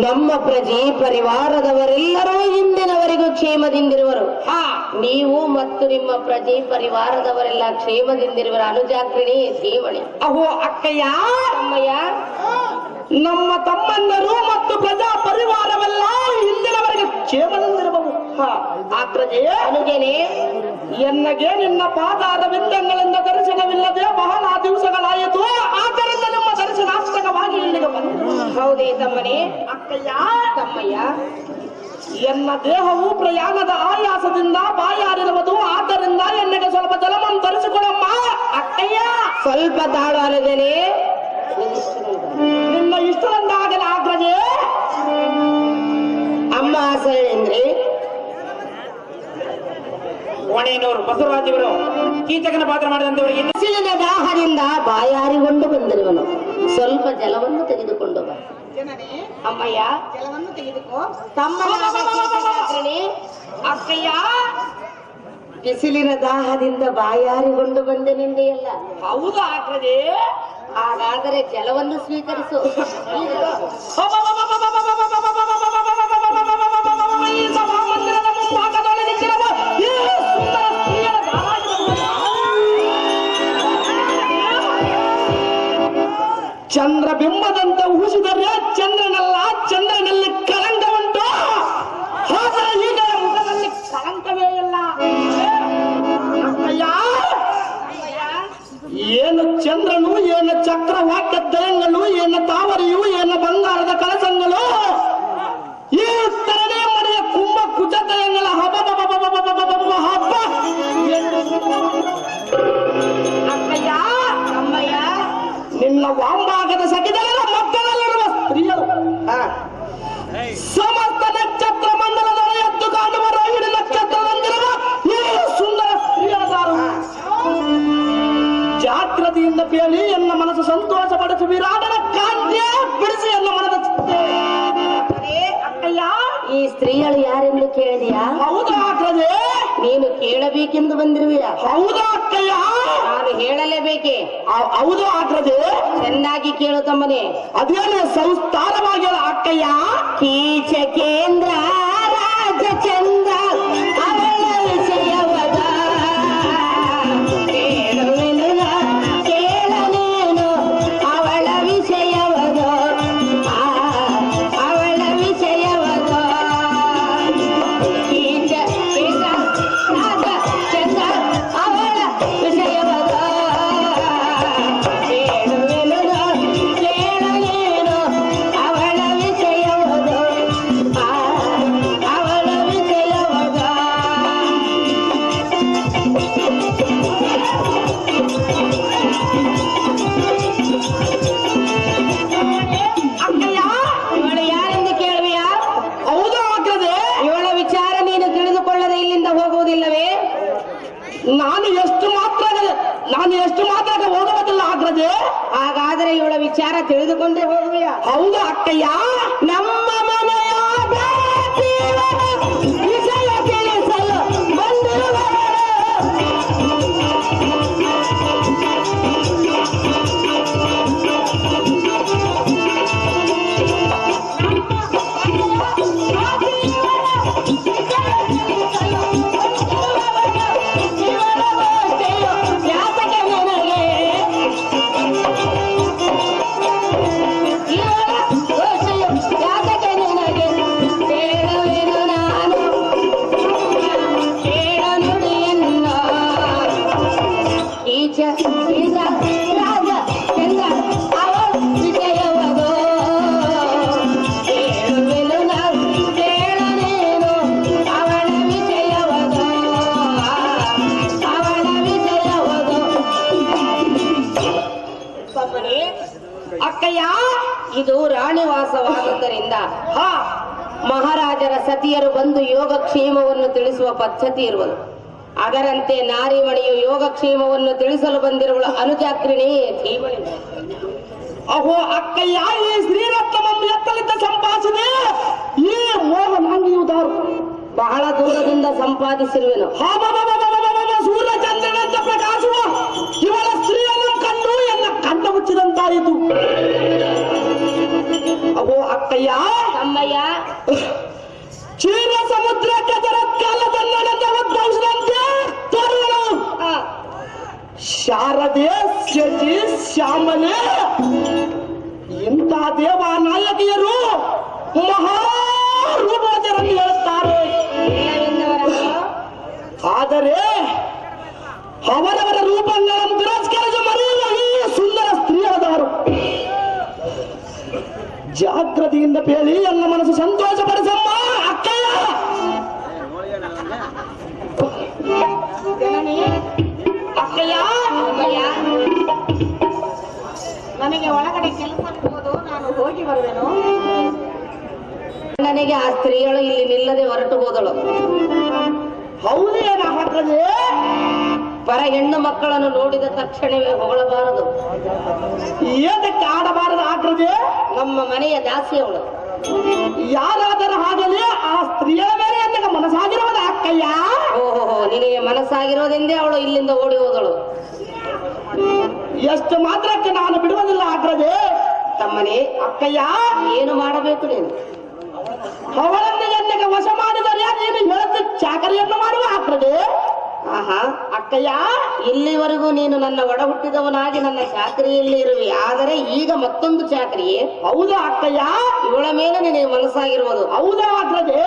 ನಮ್ಮ ಪ್ರಜೆ ಪರಿವಾರದವರೆಲ್ಲರೂ ಇಂದಿನವರೆಗೂ ಕ್ಷೇಮದಿಂದಿರುವರು. ನೀವು ಮತ್ತು ನಿಮ್ಮ ಪ್ರಜೆ ಪರಿವಾರದವರೆಲ್ಲ ಕ್ಷೇಮದಿಂದಿರುವರು. ಅನುಜಾಗ್ರಣಿ ಧೀಮಣಿ. ಅಹೋ ಅಕ್ಕಯ್ಯ, ತಮ್ಮಯ್ಯ, ನಮ್ಮ ತಮ್ಮಂದರು ಮತ್ತು ಪ್ರಜಾ ಪರಿವಾರವೆಲ್ಲ ಹಿಂದಿನವರೆಗೆ ಕ್ಷೇಮದಿಂದಿರಬಹುದು. ಆ ಪ್ರಜೆ ಅನುಜನೆ, ಎನ್ನಗೆ ನಿನ್ನ ಪಾದಾದ ಬಿಂದಂಗಳಿಂದ ದರ್ಶನವಿಲ್ಲದೆ ಬಹಳ ದಿವಸಗಳಾಯಿತು. ಆದ್ದರಿಂದ ನಿಮ್ಮ ದರ್ಶನಾರ್ಥಕವಾಗಿ ಇಲ್ಲಿಗೆ ಬಂದರು. ಹೌದೇ ತಮ್ಮನೇ? ಅಕ್ಕಯ್ಯ, ತಮ್ಮಯ್ಯ, ಎನ್ನ ದೇಹವು ಪ್ರಯಾಣದ ಆಯಾಸದಿಂದ ಬಾಯಾರಿರುವುದು. ಆದ್ದರಿಂದ ಎನ್ನಗೆ ಸ್ವಲ್ಪ ಜಲವನ್ನು ತರಿಸಿಕೊಡಮ್ಮ. ಅಕ್ಕಯ್ಯ, ಸ್ವಲ್ಪ ತಾಳು ಅನುಜನೆ. ನಿನ್ನ ಇಷ್ಟದಂದಾಗಲ ಆಗ್ರಜೆ. ಅಮ್ಮ ಸರೇಂದ್ರಿ. ಓಣೆಯವರು ಬಸವರಾಜಿವರು ಕೀಚಕನ ಪಾತ್ರ ಮಾಡಿದಂತವರಿಗೆ ಬಿಸಿಲಿನ ದಾಹದಿಂದ ಬಾಯಾರಿಕೊಂಡು ಬಂದಿರುವನು. ಸ್ವಲ್ಪ ಜಲವನ್ನು ತೆಗೆದುಕೊಂಡು ಬಾ. ಅಮ್ಮಯ್ಯ, ಜಲವನ್ನು ತೆಗೆದುಕೋ. ಅಕ್ಕಯ್ಯ, ಬಿಸಿಲಿನ ದಾಹದಿಂದ ಬಾಯಾರಿಕೊಂಡು ಬಂದೆನೆಂದೆಯಲ್ಲ? ಹೌದು ಆಗ್ರಜೆ. ಹಾಗಾದರೆ ಜಲವನ್ನು ಸ್ವೀಕರಿಸು. ಈ ಸಭಾಮಂದಿರದ ಮುಂಭಾಗದಲ್ಲಿ ನಿಂತಿರುವ ಈ ಸುಂದರ ಸ್ತ್ರೀಯರ ಚಂದ್ರಬಿಂಬದಂತೆ ಊಹಿಸಿದರೆ ಚಂದ್ರನಲ್ಲ, ಚಂದ್ರನಲ್ಲಿ ಕಳಂಕ ಉಂಟು. ಆದರೆ ಈಗ ಮುಖದಲ್ಲಿ ಕಳಂಕವೇ ಇಲ್ಲ. ಏನು ಚಂದ್ರನು, ಏನು ಚಕ್ರವಾಕ್ಯ ದಯಂಗನು, ಏನು ತಾವರಿಯು, ಸಮಸ್ತ ನಕ್ಷತ್ರ ಮಂಡಲದೊಳ ಎದ್ದು ಕಾಣುವ ರೋಹಿಣಿ ನಕ್ಷತ್ರದಂತಿರುವ ಈ ಸುಂದರ ಸ್ತ್ರೀಯದಾರು ಜಾಗೃತಿಯಿಂದ ಕೇಳಿ ಎನ್ನ ಮನಸ್ಸು ಸಂತೋಷ ಪಡಿಸಿ ವಿರಾಟನ ಕಾಂತಿಯ ಬಿಡಿಸಿ ಎನ್ನ ಮನದ ಅಕ್ಕಯ್ಯ, ಈ ಸ್ತ್ರೀಗಳು ಯಾರೆಂದು ಕೇಳಿದೆಯಾ? ಹೌದಾ ಅಗ್ರಜೆ? ನೀನು ಕೇಳಬೇಕೆಂದು ಬಂದಿರುವೆಯ? ಹೌದಾ ಅಕ್ಕಯ್ಯ? ನಾನು ಹೇಳಲೇಬೇಕೆ? ಹೌದು ಅಗ್ರಜೆ. ಚೆನ್ನಾಗಿ ಕೇಳು ತಮ್ಮನೇ. ಅದೇನೇ ಸಂಸ್ಕಾರವಾಗಿ ಅಕ್ಕಯ್ಯ. ಕೀಚ ಕೇಂದ್ರ ರಾಜ ಚಂದ್ರ ಅವಳ ವಿಷಯವದ ಕೇಳುವೆನು ಕೇಳನೇನು ಅವಳ ವಿಷಯವದ ಅವಳ ವಿಷಯವದ ಕೀಚ ಕೇಂದ್ರ ರಾಜ ಚಂದ್ರ ಅವಳ ವಿಷಯವದ ಕೇಳುವೆನು ಕೇಳನೇನು ಅವಳ ವಿಷಯವದ ಅವಳ ವಿಷಯವದ. ಅಕ್ಕಯ್ಯ, ಇವಳು ಯಾರೆಂದು ಕೇಳುವೆಯಾ? ಹೌದಾ ಅಗ್ರಜೆ? ಇವಳ ವಿಚಾರ ನೀನು ತಿಳಿದುಕೊಳ್ಳದೆ ಇಲ್ಲಿಂದ ಹೋಗುವುದಿಲ್ಲವೇ? ನಾನು ಎಷ್ಟು ಮಾತ್ರ ಹೋಗುವುದಿಲ್ಲ ಅಗ್ರಜೆ. ಹಾಗಾದರೆ ಇವಳ ವಿಚಾರ ತಿಳಿದುಕೊಂಡೇ ಹೋಗುವೆಯಾ? ಹೌದಾ ಅಕ್ಕಯ್ಯ? ನಮ್ಮ ಮನೆಯ ಬೆಳಕಿನ ವಿಷಯ ತಿಳಿಸಲು ಬಂದಿರುವವರು ಯಾತಕ್ಕೆ ನನಗೆ ಯಾತಕ್ಕೆ ನಿನಗೆ ಹೇಳುವೆನು ನಾನು ಹೇಳ ನುಡಿಯನ್ನ ಈಚ ರಾಜ ಚಂದ್ರ ಅವಳ ವಿಷಯವದು ಹೇಳುವೆನು ನಾನು ಹೇಳನೇನು ಅವಳ ವಿಷಯವದು ಅವಳ ವಿಷಯವದು. ಅಕ್ಕಯ್ಯ, ಇದು ರಾಣಿವಾಸವಾಗುವುದರಿಂದ ಹಾ, ಮಹಾರಾಜರ ಸತಿಯರು ಬಂದು ಯೋಗಕ್ಷೇಮವನ್ನು ತಿಳಿಸುವ ಪದ್ಧತಿ ಇರುವುದು. ಅದರಂತೆ ನಾರಿಮಣಿಯು ಯೋಗಕ್ಷೇಮವನ್ನು ತಿಳಿಸಲು ಬಂದಿರುವಳು ಅನುಜಾಗ್ರಿಣಿ ಧೀಮಣಿ. ಅಹೋ ಅಕ್ಕಯ್ಯ, ಈ ಶ್ರೀರತ್ನವನ್ನು ಎತ್ತಲಿದ್ದ ಸಂಪಾದಿಸಿದೆ ಈ ಮೋಹನಾಂಗಿಯುದಾರು. ಬಹಳ ದೂರದಿಂದ ಸಂಪಾದಿಸಿರುವೆನು. ಸೂರ್ಯಚಂದ್ರನಂತ ಪ್ರಕಾಶುವ ಇವಳ ಸ್ತ್ರೀಯನ್ನು ಕಂಡು ಎನ್ನ ಕಂಡ ಮುಚ್ಚಿದಂತಾಯಿತು. ಅಹೋ ಅಕ್ಕಯ್ಯ, ತಮ್ಮಯ್ಯ, ಕ್ಷೀರ ಸಮುದ್ರಕ್ಕೆ ಜರತ್ಕಾಲ ತನ್ನಡದ ಉದ್ಭವಿಸಿದಂತೆ ತರುಣಳು ಶಾರದೆ ಶಚಿ ಶ್ಯಾಮಲೆ ಇಂಥ ದೇವ ನಾಯಕಿಯರು ಮಹಾರೂಪವಚರನ್ನು ಹೇಳುತ್ತಾರೆ. ಇಲ್ಲವೆಂದವರನ್ನು ಆದರೆ ಅವರವರ ರೂಪಗಳನ್ನು ತಿರಸ್ಕರಿಸಿ ಮರೆಯುವ ಈ ಸುಂದರ ಸ್ತ್ರೀಯರಾದರು. ಜಾಗೃತಿಯಿಂದ ಬೇಳಿ ಎಲ್ಲ ಮನಸ್ಸು ಸಂತೋಷ ಪಡಿಸಮ್ಮ ಅಕ್ಕಯ್ಯ. ಅಕ್ಕಯ್ಯ, ತಮ್ಮಯ್ಯ, ನನಗೆ ಒಳಗಡೆ ಕೆಲಸ ಇರುವುದು, ನಾನು ಹೋಗಿ ಬರುವೆನು. ನನಗೆ ಆ ಸ್ತ್ರೀಯಳು ಇಲ್ಲಿ ನಿಲ್ಲದೆ ಹೊರಟು ಹೋದಳು. ಹೌದೇನ ಹಾಕದೆ? ಪರ ಹೆಣ್ಣು ಮಕ್ಕಳನ್ನು ನೋಡಿದ ತಕ್ಷಣವೇ ಹೊಗಳಬಾರದು. ಏತಕ್ಕೆ ಆಡಬಾರದು ಹಾಕದೆ? ನಮ್ಮ ಮನೆಯ ದಾಸಿ ಅವಳು. ಯಾರಾದರೂ ಆಗಲಿ ಆ ಸ್ತ್ರೀಯ ಮೇಲೆ ಎಂದಾಗ ಮನಸ್ಸಾಗಿರುವುದು ಅಕ್ಕಯ್ಯ. ಓಹೋ, ನಿನಗೆ ಮನಸ್ಸಾಗಿರೋದೆಂದೇ ಅವಳು ಇಲ್ಲಿಂದ ಓಡಿ ಹೋದಳು. ಎಷ್ಟು ಮಾತ್ರಕ್ಕೆ ನಾನು ಬಿಡುವುದಿಲ್ಲ ಹಾಕದೆ. ತಮ್ಮನೇ, ಅಕ್ಕಯ್ಯ, ಏನು ಮಾಡಬೇಕು ನೀನು? ಅವಳನ್ನು ಎನ್ನೆಗೆ ವಶ ಮಾಡಿದರೆ ನೀನು ಹೇಳುತ್ತ ಚಾಕರಿಯನ್ನು ಮಾಡುವ ಹಾಕದೆ. ಆಹಾ, ಅಕ್ಕಯ್ಯ, ಇಲ್ಲಿವರೆಗೂ ನೀನು ನನ್ನ ಒಡ ಹುಟ್ಟಿದವನಾಗಿ ನನ್ನ ಚಾಕರಿಯಲ್ಲಿ ಇರುವೆ. ಆದರೆ ಈಗ ಮತ್ತೊಂದು ಚಾಕರಿಯೇ? ಹೌದಾ ಅಕ್ಕಯ್ಯ? ಇವಳ ಮೇಲೆ ನಿನಗೆ ಮನಸ್ಸಾಗಿರುವುದು. ಹೌದಾ ಹಾಕದೆ?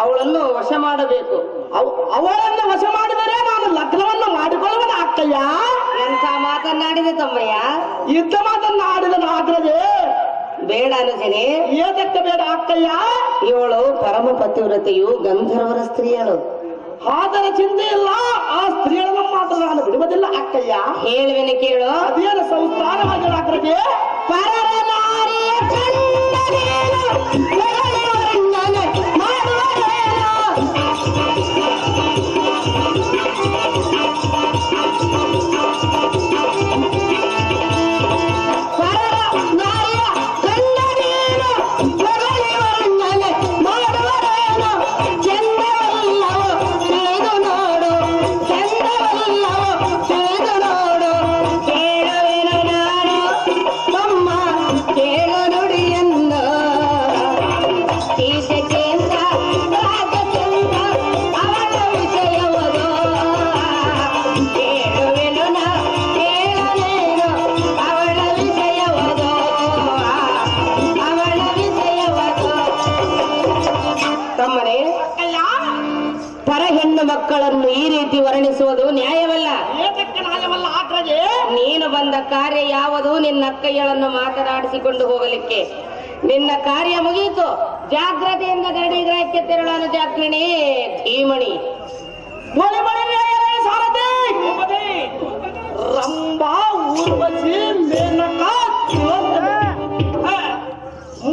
ಅವಳನ್ನು ವಶ ಮಾಡಬೇಕು. ಅವಳನ್ನು ವಶ ಮಾಡಿದರೆ ನಾನು ಲಗ್ನವನ್ನು ಮಾಡಿಕೊಳ್ಳುವನ ಅಕ್ಕಯ್ಯ. ಎಂಥ ಮಾತನ್ನಾಡಿದೆ ತಮ್ಮಯ್ಯ. ಯುದ್ಧ ಮಾತನ್ನು ಆಡಿದನು ಹಾಕದೆ. ಬೇಡ ಅನುಜನೆ, ಏತಕ್ಕೆ ಬೇಡ ಅಕ್ಕಯ್ಯ? ಇವಳು ಪರಮ ಪತಿವ್ರತೆಯು ಗಂಧರ್ವರ ಸ್ತ್ರೀಯಳು. ಆದರೆ ಚಿಂತೆ ಇಲ್ಲ, ಆ ಸ್ತ್ರೀಗಳನ್ನು ಮಾತ್ರ ನಾನು ಬಿಡುವುದಿಲ್ಲ ಅಕ್ಕಯ್ಯ. ಹೇಳುವೆನು ಕೇಳು. ಅದೇನು ಸಂಸ್ಥಾನವಾಗಿ ಹಾಕದೆ. ಪರರ ನಾರಿಯ ಕಂಡನೇನು ಹೆಣ್ಣು ಮಕ್ಕಳನ್ನು ಈ ರೀತಿ ವರ್ಣಿಸುವುದು ನ್ಯಾಯವಲ್ಲ. ಏತಕ್ಕೆ ನ್ಯಾಯವಲ್ಲ ಆಕ್ರಜೆ? ನೀನು ಬಂದ ಕಾರ್ಯ ಯಾವುದು? ನಿನ್ನ ಅಕ್ಕಯ್ಯಳನ್ನು ಮಾತನಾಡಿಸಿಕೊಂಡು ಹೋಗಲಿಕ್ಕೆ. ನಿನ್ನ ಕಾರ್ಯ ಮುಗಿಯಿತು. ಜಾಗ್ರತೆಯಿಂದ ಗರಡಿಗ್ರಹಕ್ಕೆ ತೆರಳಲು ಜಾಕ್ರಿಣಿ ಧೀಮಣಿ. ಸಾರಥಿ ರಂಭಾ ಊರ್ವಶಿ ಮೇನಕ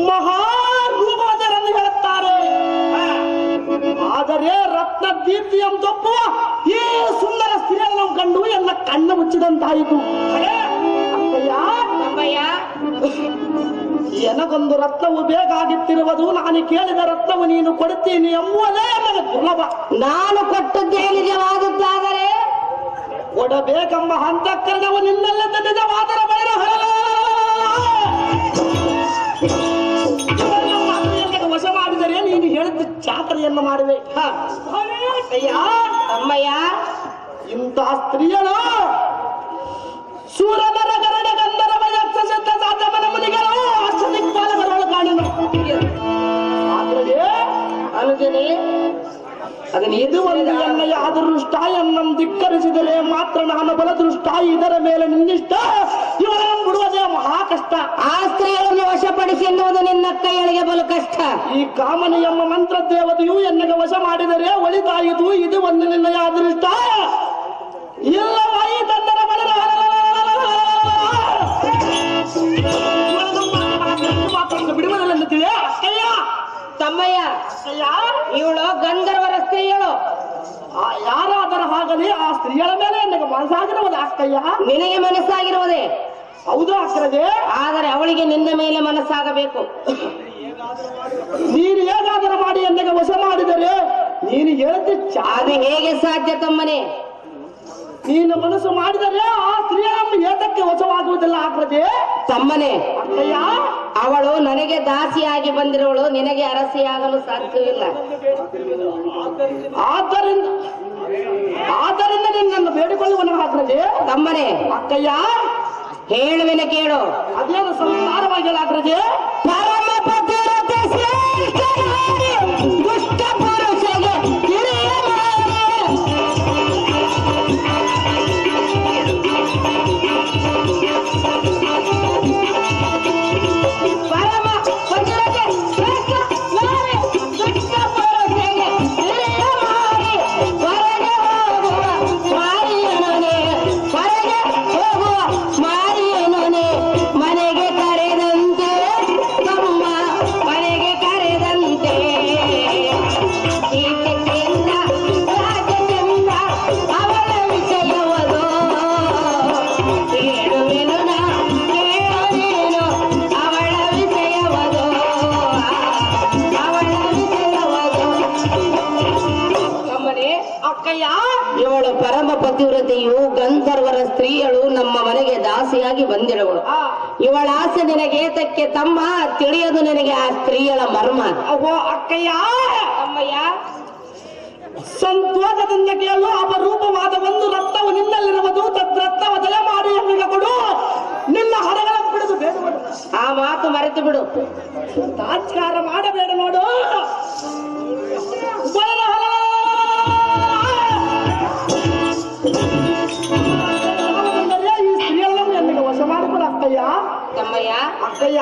ಮಹಾರೂಪವತಿಯರೆಂದು ಹೇಳುತ್ತಾರೆ. ಆದರೆ ರತ್ನ ದೀಪ್ತಿ ಎಂದೊಪ್ಪುವ ಈ ಸುಂದರ ಸ್ತ್ರೀಯನ್ನು ಕಂಡು ಎಲ್ಲ ಕಣ್ಣು ಮುಚ್ಚಿದಂತಾಯಿತು. ಅಪ್ಪಯ್ಯ, ನನಗೊಂದು ರತ್ನವು ಬೇಕಾಗಿತ್ತಿರುವುದು. ನಾನು ಕೇಳಿದ ರತ್ನವು ನೀನು ಕೊಡುತ್ತೀನಿ ಎಂಬುವುದೇ ನನಗೆ ದುರ್ಲಭ. ನಾನು ಕೊಟ್ಟದ್ದೇ ನಿಜವಾದದ್ದಾದರೆ ಕೊಡಬೇಕೆಂಬ ಅಂತಃಕರಣವು ನಿನ್ನಲ್ಲಿದ್ದ ನಿಜವಾದರೆ ವಶ ಮಾಡಿದರೆ ನೀನು ಹೇಳಿದ ಚಾಕರಿಯನ್ನು ಮಾಡುವೆ. ಅಮ್ಮಯ್ಯ, ಇಂತಹ ಸ್ತ್ರೀಯರು ಸೂರನರ ಗರಡ ಗಂಧರ್ವ ಯಕ್ಷ ಸಿದ್ಧ ಸಾಧಮನ ಮುನಿಗಳು ಅಷ್ಟದಿಕ್ಪಾಲಕರೊಳ ಕಾಣಿನು. ಅನುಜನೇ, ಇದು ಒಂದು ಎನ್ನಯ ಅದೃಷ್ಟ. ಎನ್ನಂ ಧಿಕ್ಕರಿಸಿದರೆ ಮಾತ್ರ ನಾನು ಬಲದೃಷ್ಟ. ಇದರ ಮೇಲೆ ನಿನ್ನಿಷ್ಟ. ಇವರನ್ನು ಬಿಡುವುದೇ ಮಹಾ ಕಷ್ಟ. ಆ ಸ್ತ್ರೀಗಳನ್ನು ವಶಪಡಿಸಿ ಎನ್ನುವುದು ನಿನ್ನ ಕೈಯೊಳಗೆ ಬಲು ಕಷ್ಟ. ಈ ಕಾಮನೆ ಎಂಬ ಮಂತ್ರ ದೇವತೆಯು ಎನ್ನಗೆ ವಶ ಮಾಡಿದರೆ ಒಳಿತಾಯಿತು. ಇದು ಒಂದು ನಿನ್ನಯ ಅದೃಷ್ಟ. ಇಲ್ಲವಾಯಿ ತಂದರ ಬಲ ಬಿಡುವುದಲ್ಲ ತಿಳಿ. ಅಕ್ಕಯ್ಯ ತಮ್ಮಯ್ಯ, ಇವಳು ಗಂಧರ್ವರ ಸ್ತ್ರೀಯಳು. ಯಾರಾದರೂ ಆಗಲಿ ಆ ಸ್ತ್ರೀಯರ ಮೇಲೆ ನನಗೆ ಮನಸ್ಸಾಗಿರುವುದು ಅಕ್ಕಯ್ಯ. ನಿನಗೆ ಮನಸ್ಸಾಗಿರುವುದೇ ಹೌದು ಅಕ್ಕರದೆ. ಆದರೆ ಅವಳಿಗೆ ನಿನ್ನ ಮೇಲೆ ಮನಸ್ಸಾಗಬೇಕು. ನೀನು ಹೇಗಾದರೂ ಮಾಡಿ ನನಗೆ ವಶ ಮಾಡಿದರೆ ನೀನು ಹೇಳುತ್ತೆ ಅದು ಹೇಗೆ ಸಾಧ್ಯ ತಮ್ಮನೇ? ನೀನು ಮನಸ್ಸು ಮಾಡಿದರೆ ಆ ಸ್ತ್ರೀಯನ್ನು ಏತಕ್ಕೆ ವಶವಾಗುವುದಿಲ್ಲ ಅಕ್ಕರದೆ. ತಮ್ಮನೇ, ಅಕ್ಕಯ್ಯ ಅವಳು ನನಗೆ ದಾಸಿಯಾಗಿ ಬಂದಿರುವಳು, ನಿನಗೆ ಅರಸಿಯಾಗಲು ಸಾಧ್ಯವಿಲ್ಲ. ಆದ್ದರಿಂದ ನಿನ್ನನ್ನು ಬೇಡಿಕೊಳ್ಳುವನು ಅಕ್ಕರದೆ. ತಮ್ಮನೇ, ಅಕ್ಕಯ್ಯ ಹೇಳುವೆನ ಕೇಳು. ಅದೇನು ಸಂಸಾರವಾಗಿ ಅಕ್ಕರದೆ. ಪರಮ ಪತಿವ್ರತೆ ಶ್ರೇಷ್ಠನಾರಿ ದುಷ್ಟ ಪುರುಷಗೆ ಹಿರಿಯ ಪರಮ ಪತಿವ್ರತೆ ಶ್ರೇಷ್ಠನಾರಿ ದುಷ್ಟ ಪುರುಷಗೆ ಹಿರಿಯ ಮಾರಿ ಹೊರಗೆ ಹೋಗುವ ಮಾರಿಯನೇ, ಹೊರಗೆ ಹೋಗುವ ಮಾರಿಯನೇ, ಮನೆಗೆ ಕರೆದಂತೆ ತಮ್ಮ ಮನೆಗೆ ಕರೆದಂತೆ ಸೀತೆಯಿಂದ ರಾಜನಿಂದ ಅವಳ ವಿಷಯವದು ಕೇಳುವೆನು ನಾ, ಕೇಳುವೆನು ಅವಳ ವಿಷಯವದು, ಅವಳ ವಿಷಯವದು. ತಮ್ಮನೇ, ಅಕ್ಕಯ್ಯ ಇವಳು ಪರಮ ಪತಿವ್ರತೆಯು ಗಂಧರ್ವರ ಸ್ತ್ರೀಯಳು ನಮ್ಮ ಮನೆಗೆ ದಾಸಿಯಾಗಿ ಬಂದಿರುವಳು. ಇವಳ ಆಸೆ ನಿನಗೇತಕ್ಕೆ ತಮ್ಮ? ತಿಳಿಯದು ನಿನಗೆ ಆ ಸ್ತ್ರೀಯಳ ಮರ್ಮ. ಓ ಅಕ್ಕಯ್ಯ, ತಮ್ಮಯ್ಯ, ಸಂತೋಷದಿಂದ ಕೇಳು. ಅಪರೂಪವಾದ ಒಂದು ರತ್ನವು ನಿನ್ನಲ್ಲಿರುವುದು. ತದ್ರತ್ನವ ದಯ ಮಾಡಿ ಎನ್ನಿಗೆ ಕೊಡು. ನಿನ್ನ ಹಣಗಳ ಬಿಡುದು ಬೇಡುವುದು. ಆ ಮಾತು ಮರೆತು ಬಿಡು. ತಾತ್ಕಾರ ಮಾಡಬೇಡ ನೋಡು. ಬಲದ ಹಲ ಈ ಸ್ತ್ರೀಯನ್ನು ಎನ್ನಿಗೆ ವಶ ಮಾಡಿಕೊಡು ಅಕ್ಕಯ್ಯ. ತಮ್ಮಯ್ಯ, ಅಕ್ಕಯ್ಯ